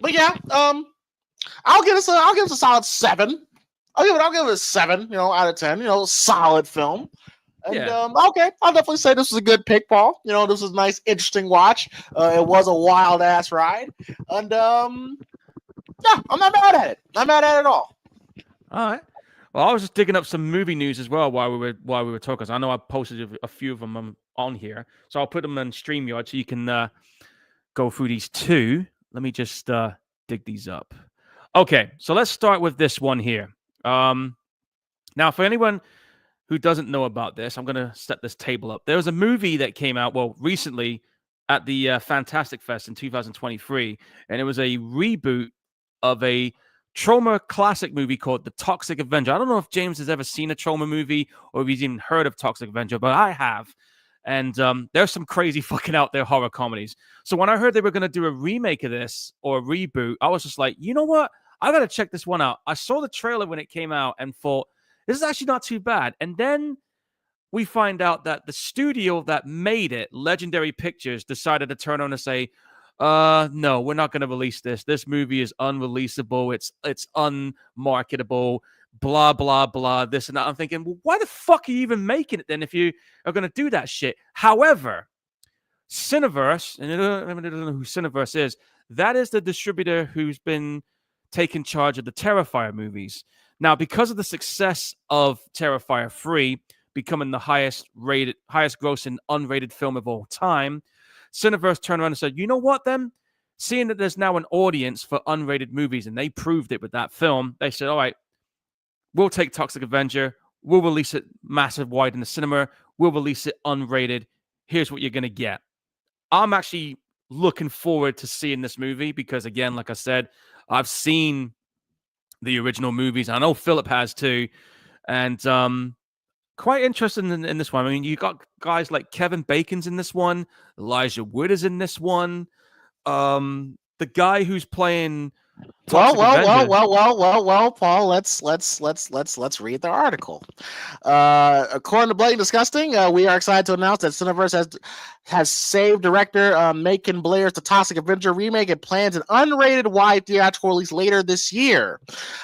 yeah. I'll give us a solid 7. I'll give it a 7. Out of 10. Solid film. And okay, I'll definitely say this was a good pick, Paul. This was a nice, interesting watch. It was a wild ass ride, and yeah, I'm not mad at it. Not mad at it at all. All right. Well, I was just digging up some movie news as well while we were talking. So I know I posted a few of them on here, so I'll put them on StreamYard so you can go through these too. Let me just dig these up. Okay, so let's start with this one here. Now, for anyone who doesn't know about this, I'm going to set this table up. There was a movie that came out, recently at the Fantastic Fest in 2023, and it was a reboot of a Trauma classic movie called The Toxic Avenger. I don't know if James has ever seen a Trauma movie or if he's even heard of Toxic Avenger, but I have. And there's some crazy fucking out there horror comedies. So when I heard they were going to do a remake of this or a reboot, I was just like, you know what? I got to check this one out. I saw the trailer when it came out and thought, this is actually not too bad. And then we find out that the studio that made it, Legendary Pictures, decided to turn on and say, no, we're not going to release this. This movie is unreleasable. It's unmarketable, blah, blah, blah, this and that. I'm thinking, well, why the fuck are you even making it then if you are going to do that shit? However, Cineverse, and I don't know who Cineverse is, that is the distributor who's been taking charge of the Terrifier movies. Now, because of the success of Terrifier 3 becoming the highest grossing unrated film of all time, Cineverse turned around and said, you know what then? Seeing that there's now an audience for unrated movies, and they proved it with that film, they said, all right, we'll take Toxic Avenger, we'll release it massive wide in the cinema, we'll release it unrated, here's what you're going to get. I'm actually looking forward to seeing this movie because, again, like I said, I've seen the original movies. I know Philip has too. And quite interested in this one. I mean, you got guys like Kevin Bacon's in this one. Elijah Wood is in this one. The guy who's playing Toxic Avenger. Paul. Let's read the article. According to Blatant Disgusting, we are excited to announce that Cineverse has saved director Macon Blair's The Toxic Avenger remake and plans an unrated wide theatrical release later this year.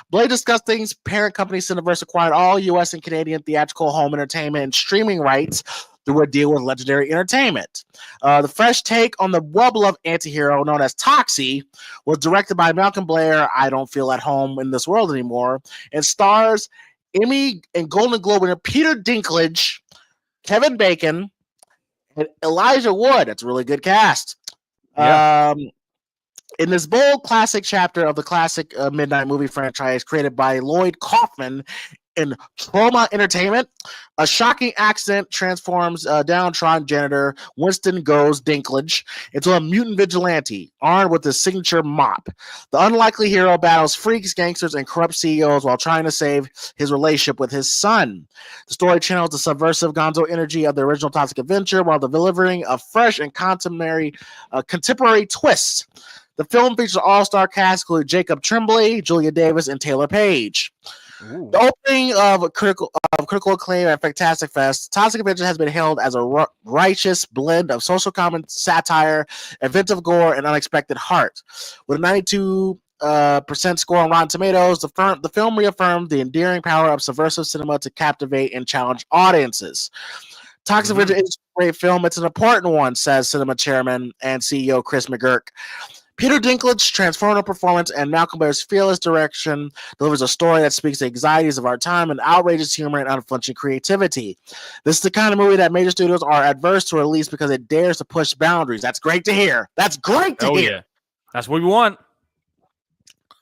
Blatant Disgusting's parent company Cineverse acquired all U.S. and Canadian theatrical home entertainment and streaming rights through a deal with Legendary Entertainment. The fresh take on the well-beloved anti-hero known as Toxie was directed by Malcolm Blair. I don't feel at home in this world anymore, and stars Emmy and Golden Globe winner Peter Dinklage, Kevin Bacon, and Elijah Wood. That's a really good cast. Yeah. In this bold classic chapter of the classic Midnight movie franchise created by Lloyd Kaufman in Trauma Entertainment, a shocking accident transforms downtrodden janitor Winston Goes Dinklage into a mutant vigilante armed with his signature mop. The unlikely hero battles freaks, gangsters, and corrupt CEOs while trying to save his relationship with his son. The story channels the subversive gonzo energy of the original Toxic Avenger while delivering a fresh and contemporary twist. The film features an all-star cast including Jacob Tremblay, Julia Davis, and Taylor Page. Ooh. The opening of critical acclaim at Fantastic Fest, Toxic Avenger has been hailed as a righteous blend of social comment, satire, inventive gore, and unexpected heart. With a 92% score on Rotten Tomatoes, the film reaffirmed the endearing power of subversive cinema to captivate and challenge audiences. Toxic Avenger is a great film. It's an important one, says cinema chairman and CEO Chris McGurk. Peter Dinklage's transformative performance and Malcolm Blair's fearless direction delivers a story that speaks to the anxieties of our time and outrageous humor and unflinching creativity. This is the kind of movie that major studios are adverse to release because it dares to push boundaries. That's great to hear. That's great to hear. Yeah. That's what we want.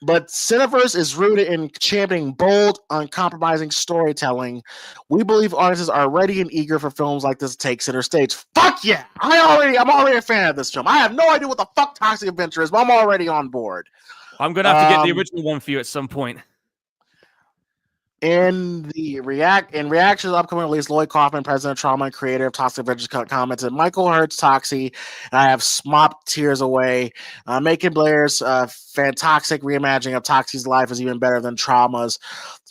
But Cineverse is rooted in championing bold, uncompromising storytelling. We believe audiences are ready and eager for films like this to take center stage. Fuck yeah! I'm already a fan of this film. I have no idea what the fuck Toxic Avenger is, but I'm already on board. I'm gonna have to get the original one for you at some point. In reaction to the upcoming release, Lloyd Kaufman, president of Trauma and creator of Toxic Avenger, commented, "Michael Hurt's Toxie, and I have smopped tears away. Macon Blair's fantastic reimagining of Toxie's life is even better than Trauma's.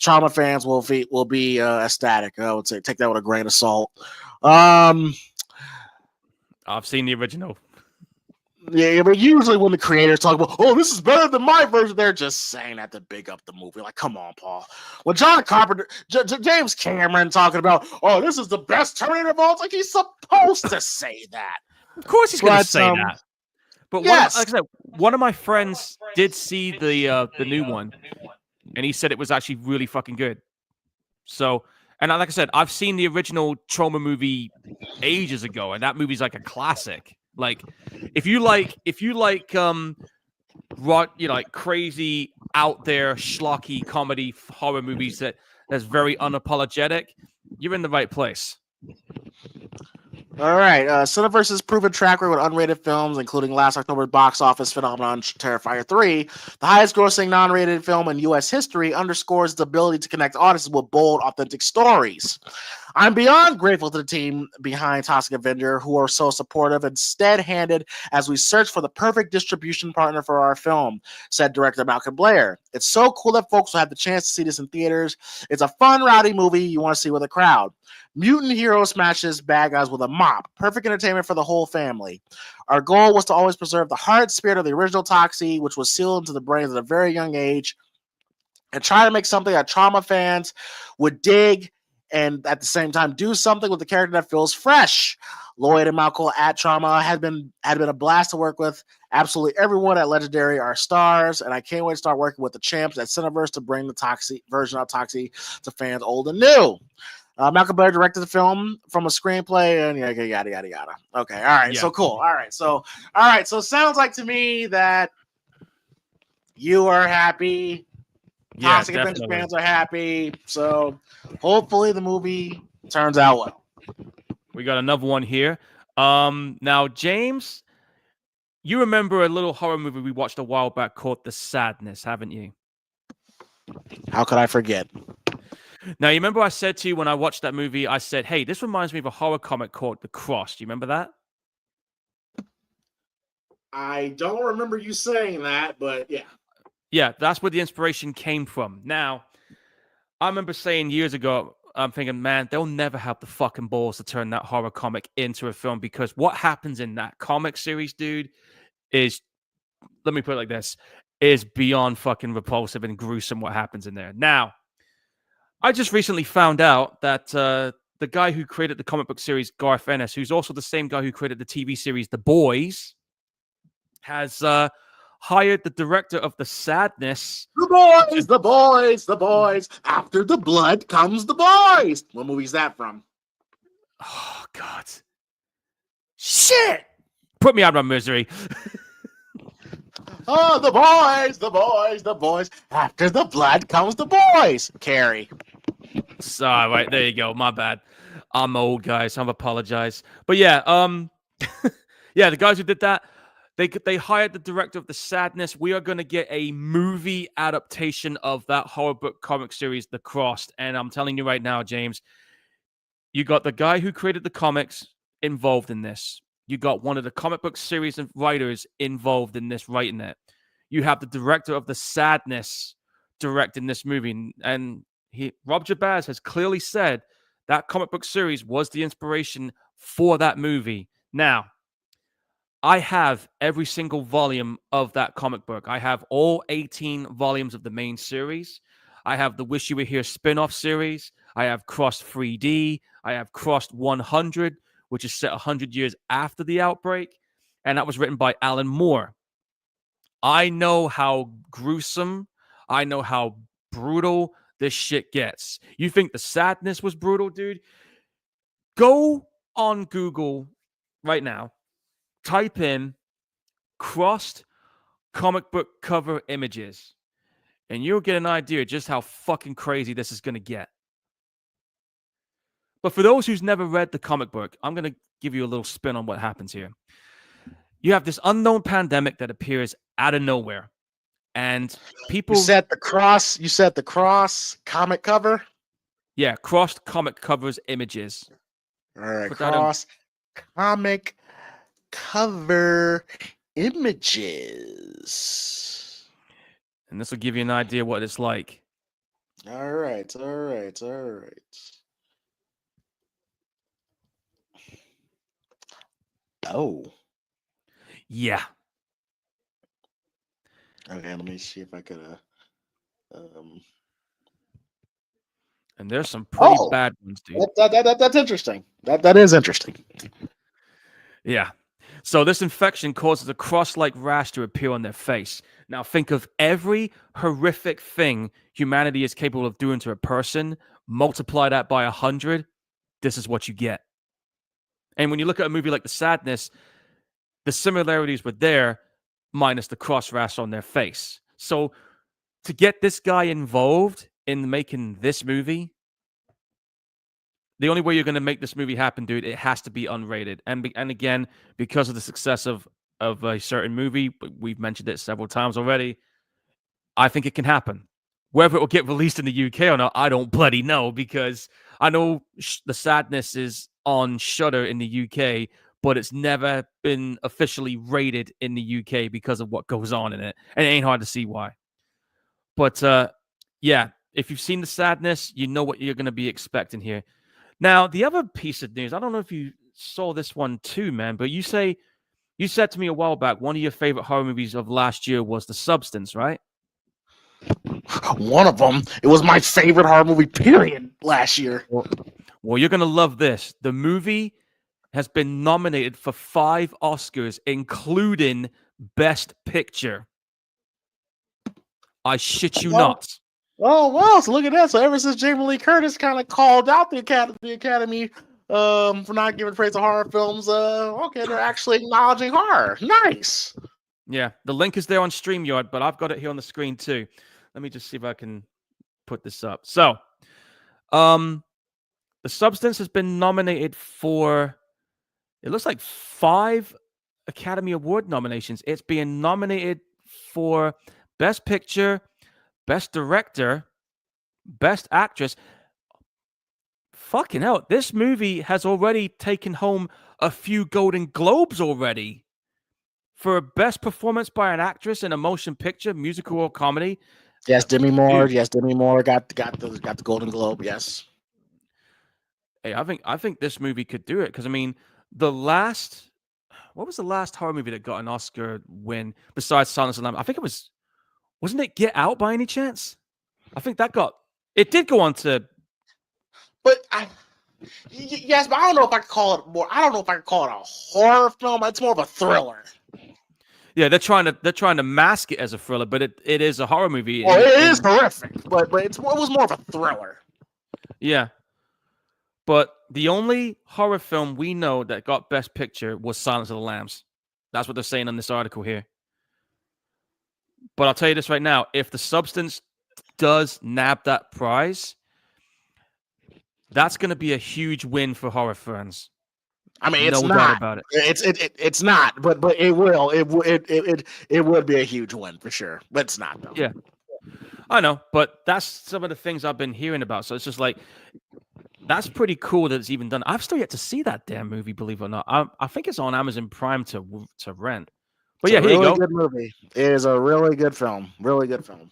Trauma fans will be ecstatic. I would say take that with a grain of salt." I've seen the original. Yeah, but usually when the creators talk about, oh, this is better than my version, they're just saying that to big up the movie. Like, come on, Paul. When John Carpenter, James Cameron talking about, oh, this is the best Terminator of all, it's like he's supposed to say that. Of course he's going to say that. But yes. Like I said, one of my friends did see the new one, and he said it was actually really fucking good. So, and like I said, I've seen the original Trauma movie ages ago, and that movie's like a classic. Like, if you like, like crazy out there schlocky comedy horror movies that's very unapologetic, you're in the right place. All right, Cineverse's proven track record with unrated films, including last October's box office phenomenon Terrifier 3, the highest-grossing non-rated film in U.S. history, underscores its ability to connect audiences with bold, authentic stories. I'm beyond grateful to the team behind Toxic Avenger, who are so supportive and steady-handed as we search for the perfect distribution partner for our film, said director Malcolm Blair. It's so cool that folks will have the chance to see this in theaters. It's a fun, rowdy movie you want to see with a crowd. Mutant hero smashes bad guys with a mop. Perfect entertainment for the whole family. Our goal was to always preserve the heart spirit of the original Toxie, which was sealed into the brains at a very young age, and try to make something that Trauma fans would dig and at the same time do something with the character that feels fresh. Lloyd and Malcolm at Trauma had been a blast to work with. Absolutely everyone at Legendary are stars, and I can't wait to start working with the champs at Cineverse to bring the Toxie version of Toxie to fans old and new. Malcolm Blair directed the film from a screenplay, and yada yada yada. Okay, all right, so cool. All right, so sounds like to me that you are happy. Toxic Avenger fans are happy. So hopefully the movie turns out well. We got another one here. Now, James, you remember a little horror movie we watched a while back called The Sadness, haven't you? How could I forget? Now, you remember I said to you when I watched that movie, I said, hey, this reminds me of a horror comic called The Cross. Do you remember that? I don't remember you saying that, but yeah. Yeah, that's where the inspiration came from. Now, I remember saying years ago, I'm thinking, man, they'll never have the fucking balls to turn that horror comic into a film because what happens in that comic series, dude, is, let me put it like this, is beyond fucking repulsive and gruesome what happens in there. Now, I just recently found out that the guy who created the comic book series, Garth Ennis, who's also the same guy who created the TV series The Boys, has hired the director of The Sadness. The boys, the boys, the boys. After the blood comes the boys. What movie's that from? Oh, God. Shit! Put me out of my misery. Oh, the boys, the boys, the boys. After the blood comes the boys. Carrie. Sorry, right, there you go. My bad. I'm old, guys. I apologize. But yeah, yeah, the guys who did that, they hired the director of The Sadness. We are going to get a movie adaptation of that horror book comic series, The Crossed. And I'm telling you right now, James, you got the guy who created the comics involved in this. You got one of the comic book series and writers involved in this, writing it. You have the director of The Sadness directing this movie. And Rob Jabaz has clearly said that comic book series was the inspiration for that movie. Now, I have every single volume of that comic book. I have all 18 volumes of the main series. I have the Wish You Were Here spin-off series. I have Crossed 3D. I have Crossed 100, which is set 100 years after the outbreak. And that was written by Alan Moore. I know how gruesome, I know how brutal this shit gets. You think The Sadness was brutal, dude? Go on Google right now. Type in crossed comic book cover images, and you'll get an idea just how fucking crazy this is going to get. But for those who's never read the comic book, I'm going to give you a little spin on what happens here. You have this unknown pandemic that appears out of nowhere, and people... You said the cross comic cover? Yeah, crossed comic covers images. All right, cross comic cover images. And this will give you an idea what it's like. All right. Oh. Yeah. Okay, let me see if I could And there's some pretty bad ones, dude. That's interesting. That is interesting. Yeah. So this infection causes a cross-like rash to appear on their face. Now think of every horrific thing humanity is capable of doing to a person, multiply that by 100, this is what you get. And when you look at a movie like The Sadness, the similarities were there, minus the cross rash on their face. So to get this guy involved in making this movie, the only way you're going to make this movie happen, dude, it has to be unrated. And again, because of the success of a certain movie, we've mentioned it several times already, I think it can happen. Whether it will get released in the UK or not, I don't bloody know, because I know The Sadness is on Shudder in the UK, but it's never been officially rated in the UK because of what goes on in it. And it ain't hard to see why. But yeah, if you've seen The Sadness, you know what you're going to be expecting here. Now, the other piece of news, I don't know if you saw this one too, man, but you said to me a while back, one of your favorite horror movies of last year was The Substance, right? One of them. It was my favorite horror movie, period, last year. Well, you're going to love this. The movie has been nominated for 5 Oscars, including Best Picture. I shit you not. Oh, well, so look at that. So ever since Jamie Lee Curtis kind of called out the Academy for not giving praise to horror films, okay, they're actually acknowledging horror. Nice. Yeah, the link is there on StreamYard, but I've got it here on the screen too. Let me just see if I can put this up. So, The Substance has been nominated for, it looks like 5 Academy Award nominations. It's being nominated for Best Picture, Best Director, Best Actress. Fucking hell, this movie has already taken home a few Golden Globes already for best performance by an actress in a motion picture, musical or comedy. Yes, Demi Moore. Dude. Yes, Demi Moore got the Golden Globe. Yes. Hey, I think this movie could do it because I mean, what was the last horror movie that got an Oscar win besides Silence of the Lambs? I think it wasn't it Get Out by any chance? I think it did go on to. But yes, but I don't know if I could call it more. I don't know if I could call it a horror film. It's more of a thriller. Yeah, they're trying to mask it as a thriller, but it is a horror movie. Well, it is horrific, but it was more of a thriller. Yeah. But the only horror film we know that got Best Picture was Silence of the Lambs. That's what they're saying in this article here. But I'll tell you this right now. If The Substance does nab that prize, that's going to be a huge win for horror fans. I mean, it's no not. doubt about it. It's not, but it will. It would be a huge win for sure. But it's not though. Yeah. I know, but that's some of the things I've been hearing about. So it's just like, that's pretty cool that it's even done. I've still yet to see that damn movie, believe it or not. I think it's on Amazon Prime to rent. But It's yeah, a here really you go. good movie. It is a really good film. Really good film.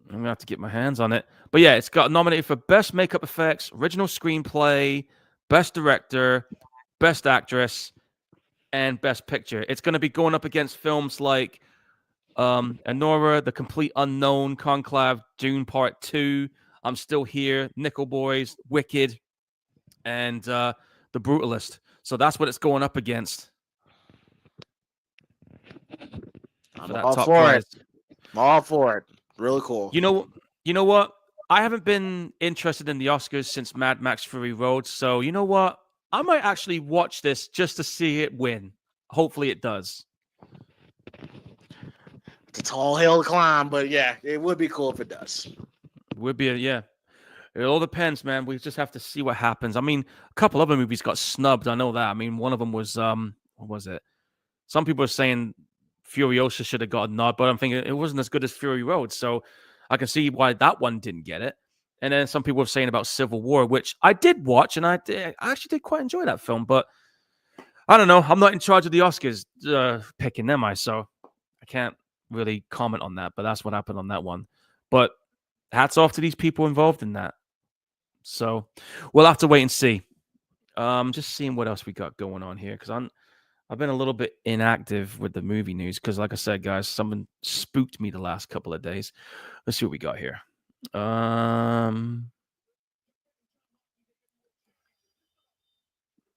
I'm gonna have to get my hands on it. But yeah, it's got nominated for Best Makeup Effects, Original Screenplay, Best Director, Best Actress, and Best Picture. It's gonna be going up against films like Anora, The Complete Unknown, Conclave, Dune Part 2, I'm Still Here, Nickel Boys, Wicked, and The Brutalist. So that's what it's going up against. I'm all for it. I'm all for it. Really cool. You know what? I haven't been interested in the Oscars since Mad Max Fury Road. So you know what? I might actually watch this just to see it win. Hopefully it does. It's a tall hill to climb, but yeah, it would be cool if it does. Would be yeah. It all depends, man. We just have to see what happens. I mean, a couple other movies got snubbed. I know that. I mean, one of them was what was it? Some people are saying Furiosa should have got a nod, but I'm thinking it wasn't as good as Fury Road, so I can see why that one didn't get it. And then some people were saying about Civil War, which I did watch, and I actually did quite enjoy that film. But I don't know. I'm not in charge of the Oscars picking them, so I can't really comment on that. But that's what happened on that one. But hats off to these people involved in that. So we'll have to wait and see. Just seeing what else we got going on here because I've been a little bit inactive with the movie news because, like I said, guys, someone spooked me the last couple of days. Let's see what we got here.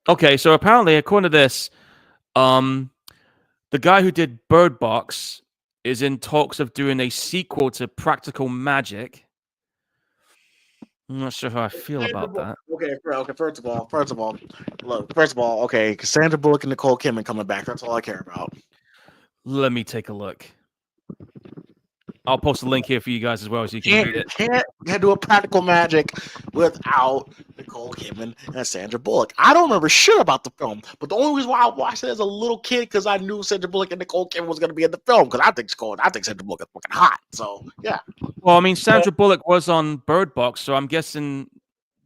Okay, so apparently, according to this, the guy who did Bird Box is in talks of doing a sequel to Practical Magic. I'm not sure how I feel about that. Okay. First of all, okay, Sandra Bullock and Nicole Kidman coming back. That's all I care about. Let me take a look. I'll post a link here for you guys as well, so you can read it. Can't do a Practical Magic without Nicole Kidman and Sandra Bullock. I don't remember shit about the film, but the only reason why I watched it as a little kid because I knew Sandra Bullock and Nicole Kidman was going to be in the film because I think Sandra Bullock is fucking hot. So yeah. Well, I mean, Sandra Bullock was on Bird Box, so I'm guessing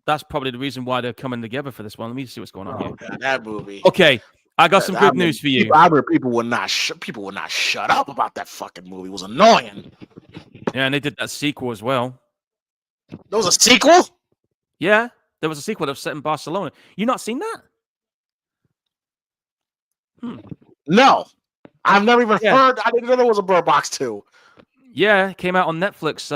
that's probably the reason why they're coming together for this one. Let me see what's going on here. God, that movie. Okay, I got some good news for you. People would not shut up about that fucking movie. It was annoying. Yeah, and they did that sequel as well. There was a sequel? Yeah, there was a sequel that was set in Barcelona. You not seen that? No. I've never even heard. I didn't know there was a Bird Box 2. Yeah, it came out on Netflix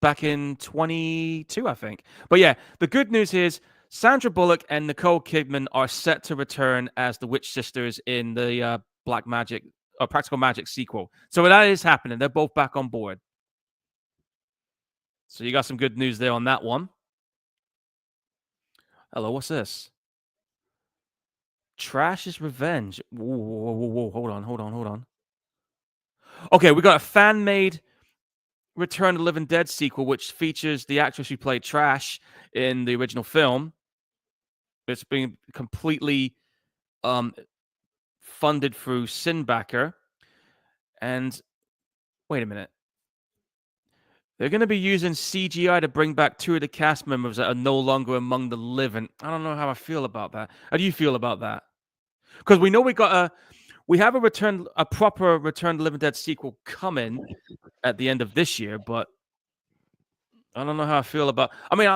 back in 2022, I think. But yeah, the good news is Sandra Bullock and Nicole Kidman are set to return as the Witch Sisters in the Black Magic or Practical Magic sequel. So that is happening. They're both back on board. So you got some good news there on that one. Hello, what's this? Trash is Revenge. Whoa. Hold on. Okay, we got a fan-made Return of the Living Dead sequel, which features the actress who played Trash in the original film. It's being completely funded through Sinbacker. And wait a minute. They're going to be using CGI to bring back two of the cast members that are no longer among the living. I don't know how I feel about that. How do you feel about that? Because we know we got we have a proper Return of the Living Dead sequel coming at the end of this year, but I don't know how I feel about. I mean,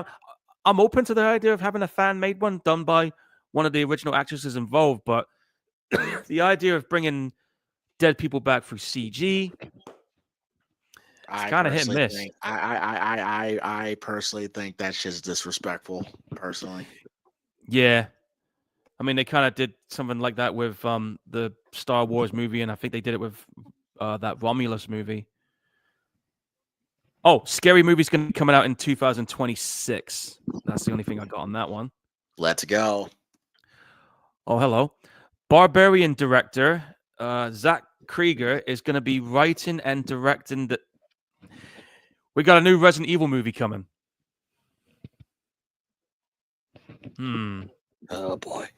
I'm open to the idea of having a fan made one done by one of the original actresses involved, but the idea of bringing dead people back through CG, it's kind of hit and miss. I personally think that shit's disrespectful. Personally, Yeah, I mean they kind of did something like that with the Star Wars movie, and I think they did it with that Romulus movie. Oh, Scary Movie's going to be coming out in 2026. That's the only thing I got on that one. let's go. Oh, hello. Barbarian director Zach Krieger is going to be writing and directing the. We got a new Resident Evil movie coming. Oh boy.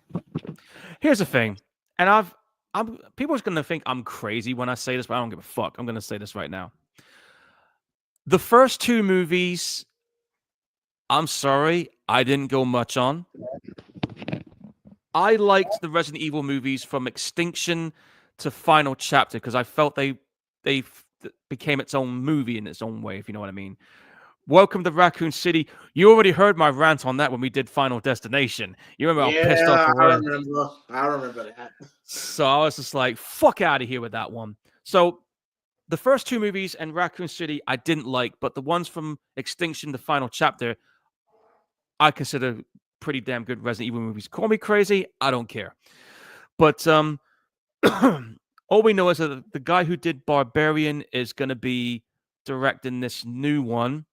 Here's the thing, and I'm people's going to think I'm crazy when I say this, but I don't give a fuck. I'm going to say this right now. The first two movies, I'm sorry, I didn't go much on. I liked the Resident Evil movies from Extinction to Final Chapter because I felt they became its own movie in its own way, if you know what I mean. Welcome to Raccoon City. You already heard my rant on that when we did Final Destination. You remember how pissed off I was? I remember that. So I was just like, fuck out of here with that one. So the first two movies and Raccoon City I didn't like, but the ones from Extinction to Final Chapter I consider pretty damn good Resident Evil movies. Call me crazy, I don't care. But all we know is that the guy who did Barbarian is going to be directing this new one.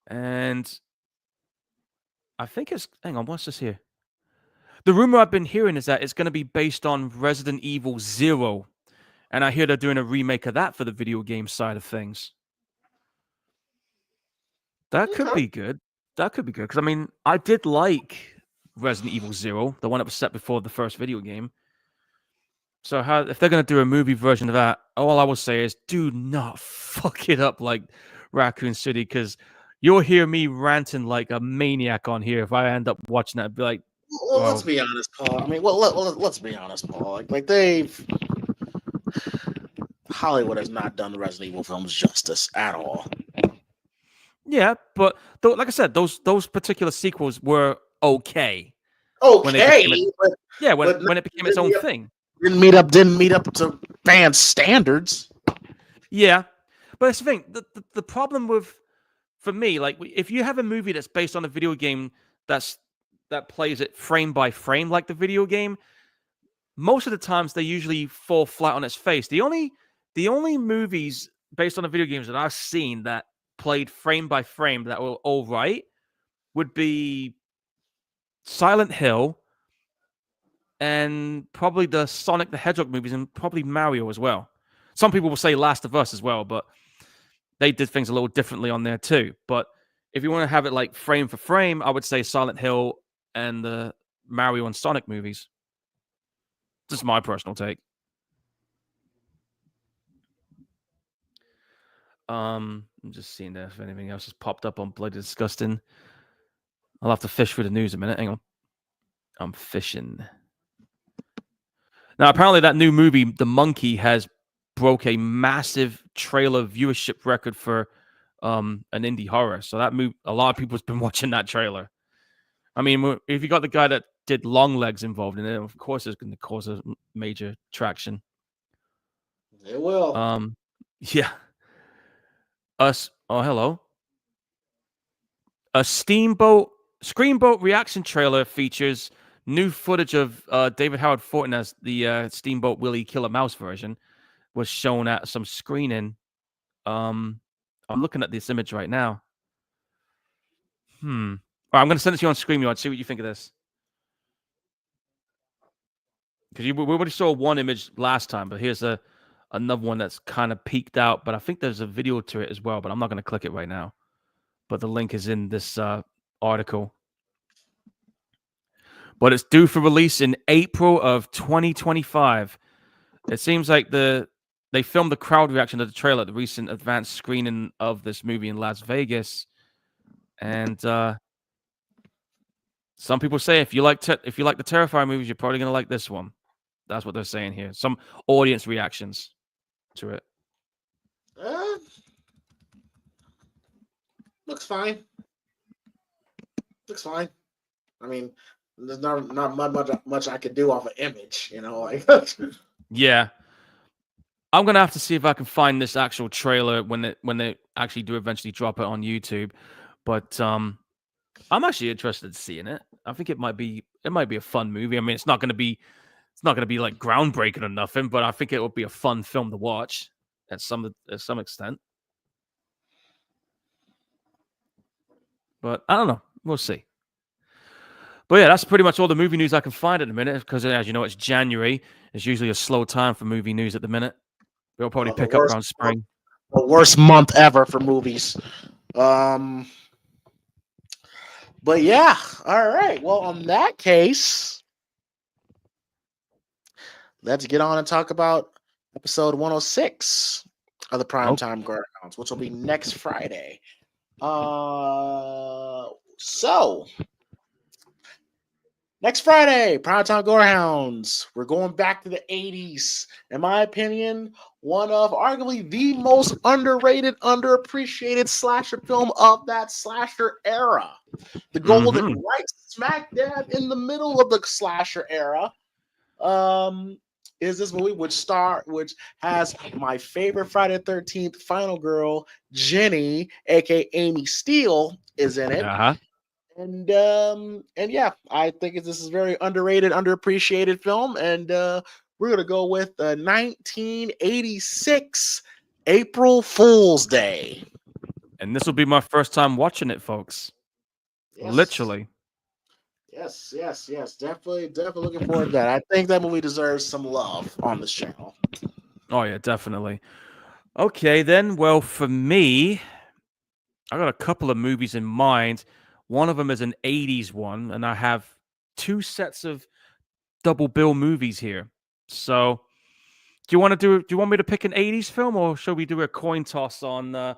And I think it's... Hang on, what's this here? The rumor I've been hearing is that it's going to be based on Resident Evil 0. And I hear they're doing a remake of that for the video game side of things. That could be good. That could be good. Because, I mean, I did like Resident Evil 0, the one that was set before the first video game. So if they're going to do a movie version of that, all I will say is do not fuck it up like Raccoon City, because you'll hear me ranting like a maniac on here if I end up watching that. I'd be like, well, let's be honest, Paul. I mean, let's be honest, Paul. Like Hollywood has not done the Resident Evil films justice at all. Yeah, but like I said, those particular sequels were okay. Okay, when it became its own thing. Didn't meet up to fan standards. Yeah, but that's the thing. The problem for me, like if you have a movie that's based on a video game that plays it frame by frame like the video game, most of the times they usually fall flat on its face. The only movies based on the video games that I've seen that played frame by frame that were all right would be Silent Hill and probably the Sonic the Hedgehog movies and probably Mario as well. Some people will say Last of Us as well, but they did things a little differently on there too. But if you want to have it like frame for frame, I would say Silent Hill and the Mario and Sonic movies. Just my personal take. I'm just seeing if anything else has popped up on Bloody Disgusting. I'll have to fish through the news a minute. Hang on. I'm fishing. Now, apparently that new movie, The Monkey, has broke a massive trailer viewership record for an indie horror. So that movie, a lot of people have been watching that trailer. I mean, if you got the guy that did Long Legs involved in it, of course it's going to cause a major traction. It will. Yeah. Oh, hello. A Screenboat reaction trailer features new footage of David Howard Thornton as the Steamboat Willie Killer Mouse version was shown at some screening. I'm looking at this image right now. All right, I'm going to send it to you on StreamYard. See what you think of this. Because we already saw one image last time, but here's another one that's kind of peeked out. But I think there's a video to it as well, but I'm not going to click it right now. But the link is in this article. But it's due for release in April of 2025. It seems like they filmed the crowd reaction to the trailer at the recent advanced screening of this movie in Las Vegas. And some people say if you like the Terrifier movies, you're probably going to like this one. That's what they're saying here. Some audience reactions to it. Looks fine. Looks fine. I mean, there's not much I could do off an image, you know, like. Yeah. I'm gonna have to see if I can find this actual trailer when they actually do eventually drop it on YouTube. But I'm actually interested in seeing it. I think it might be a fun movie. I mean, it's not gonna be like groundbreaking or nothing, but I think it would be a fun film to watch at some extent. But I don't know. We'll see. But yeah, that's pretty much all the movie news I can find at the minute, because as you know, it's January. It's usually a slow time for movie news at the minute. We'll probably pick up around spring. The worst month ever for movies. But yeah, all right. Well, in that case, let's get on and talk about episode 106 of the PrimeTime Gorehounds, which will be next Friday. So next Friday, PrimeTime Gorehounds. We're going back to the 80s. In my opinion, one of arguably the most underrated, underappreciated slasher film of that slasher era. The golden right smack dab in the middle of the slasher era is this movie which has my favorite Friday the 13th final girl, Jenny, aka Amy Steele, is in it. And yeah, I think this is a very underrated, underappreciated film, and we're gonna go with 1986 April Fool's Day. And this will be my first time watching it, folks. Yes. Literally. Yes. Definitely looking forward to that. I think that movie deserves some love on this channel. Oh yeah, definitely. Okay, then. Well, for me, I got a couple of movies in mind. One of them is an 80s one, and I have two sets of double bill movies here. So, do you want me to pick an 80s film, or shall we do a coin toss on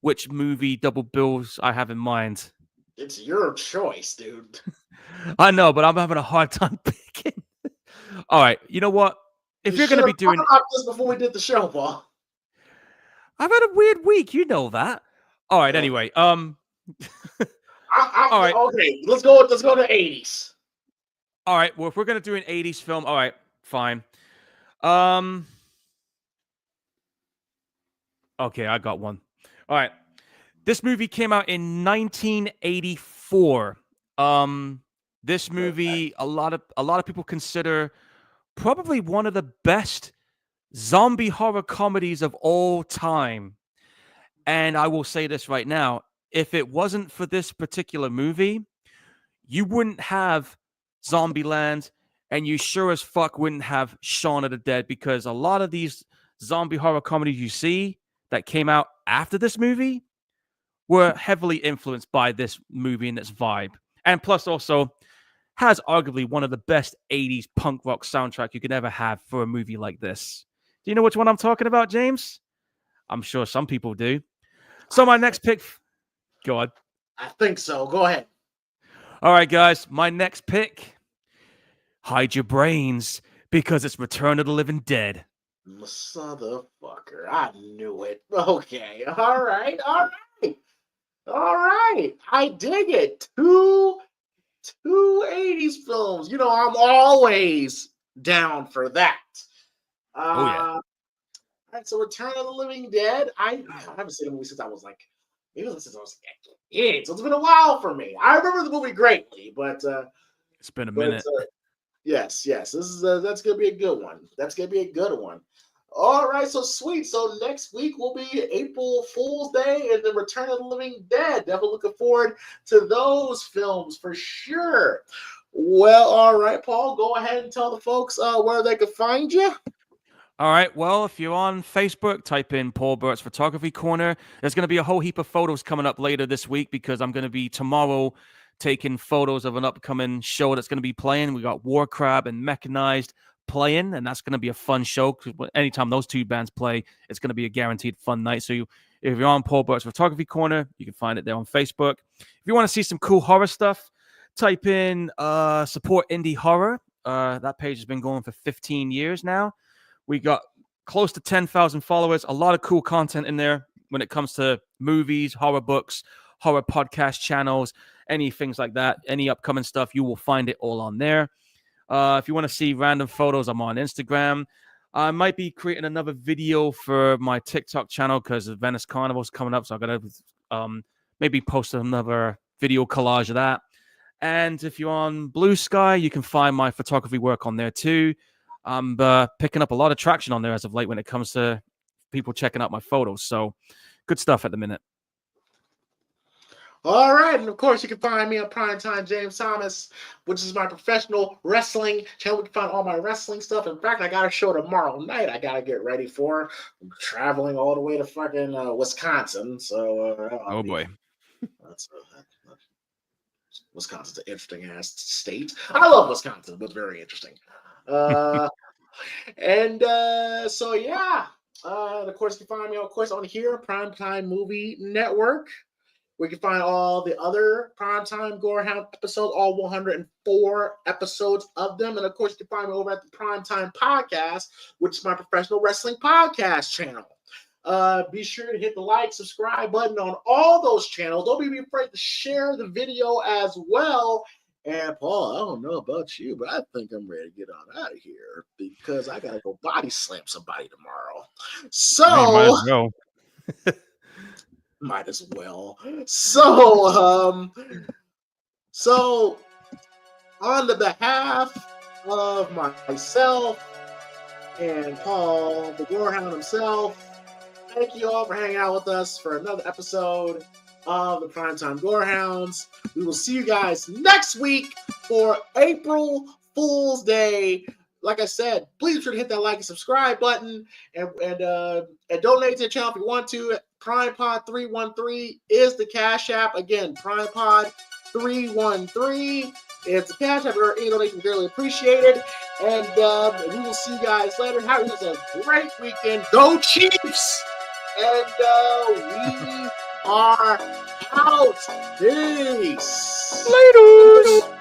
which movie double bills I have in mind? It's your choice, dude. I know, but I'm having a hard time picking. All right, you know what? If you're going to be doing this before we did the show, Paul. I've had a weird week, you know that. All right, anyway, all right. Okay, let's go to 80s. All right, well, if we're going to do an 80s film, all right, fine. Okay, I got one. All right. This movie came out in 1984. This movie, a lot of people consider probably one of the best zombie horror comedies of all time. And I will say this right now, if it wasn't for this particular movie, you wouldn't have Zombieland, and you sure as fuck wouldn't have Shaun of the Dead, because a lot of these zombie horror comedies you see that came out after this movie were heavily influenced by this movie and its vibe. And plus also has arguably one of the best 80s punk rock soundtrack you could ever have for a movie like this. Do you know which one I'm talking about, James? I'm sure some people do. So my next pick... Go on. I think so. Go ahead. All right, guys. My next pick. Hide your brains, because it's Return of the Living Dead. Motherfucker. I knew it. Okay. All right. I dig it. Two 80s films. You know, I'm always down for that. Oh, yeah. All right, so Return of the Living Dead. I haven't seen the movie since I was like, maybe since I was a kid. So it's been a while for me. I remember the movie greatly, but it's been a minute. Yes. This is that's gonna be a good one. All right, so sweet. So next week will be April Fool's Day and the Return of the Living Dead. Definitely looking forward to those films for sure. Well, all right, Paul, go ahead and tell the folks where they can find you. All right, well, if you're on Facebook, type in Paul Burt's Photography Corner. There's going to be a whole heap of photos coming up later this week, because I'm going to be tomorrow taking photos of an upcoming show that's going to be playing. We got War Crab and Mechanized playing, and that's going to be a fun show, because anytime those two bands play, it's going to be a guaranteed fun night. So if you're on Paul Burt's Photography Corner, you can find it there on Facebook. If you want to see some cool horror stuff, type in Support Indie Horror. That page has been going for 15 years now. We got close to 10,000 followers. A lot of cool content in there when it comes to movies, horror books, horror podcast channels, any things like that. Any upcoming stuff, you will find it all on there. If you want to see random photos, I'm on Instagram. I might be creating another video for my TikTok channel because the Venice Carnival is coming up, so I'm gonna maybe post another video collage of that. And if you're on Blue Sky, you can find my photography work on there too. I'm picking up a lot of traction on there as of late when it comes to people checking out my photos. So good stuff at the minute. All right, and of course, you can find me on PrimeTime James Thomas, which is my professional wrestling channel. You can find all my wrestling stuff. In fact, I got a show tomorrow night I got to get ready for. I'm traveling all the way to fucking Wisconsin. So, Oh, boy. Wisconsin's an interesting-ass state. I love Wisconsin, but it's very interesting. So, yeah. And of course, you can find me, of course, on here, PrimeTime Movie Network. We can find all the other Primetime Gorehound episodes, all 104 episodes of them. And of course, you can find me over at the Primetime Podcast, which is my professional wrestling podcast channel. Be sure to hit the like, subscribe button on all those channels. Don't be afraid to share the video as well. And Paul, I don't know about you, but I think I'm ready to get on out of here because I got to go body slam somebody tomorrow. So... Hey, might as well. Might as well. So on the behalf of myself and Paul, the Gorehound himself, thank you all for hanging out with us for another episode of the Primetime Gorehounds. We will see you guys next week for April Fool's Day. Like I said, please be sure to hit that like and subscribe button and donate to the channel if you want to. PrimePod313 is the Cash App. Again, PrimePod313 is the Cash App. Any donation is really appreciated. And we will see you guys later. Have a great weekend. Go Chiefs! And we are out. Peace. Later.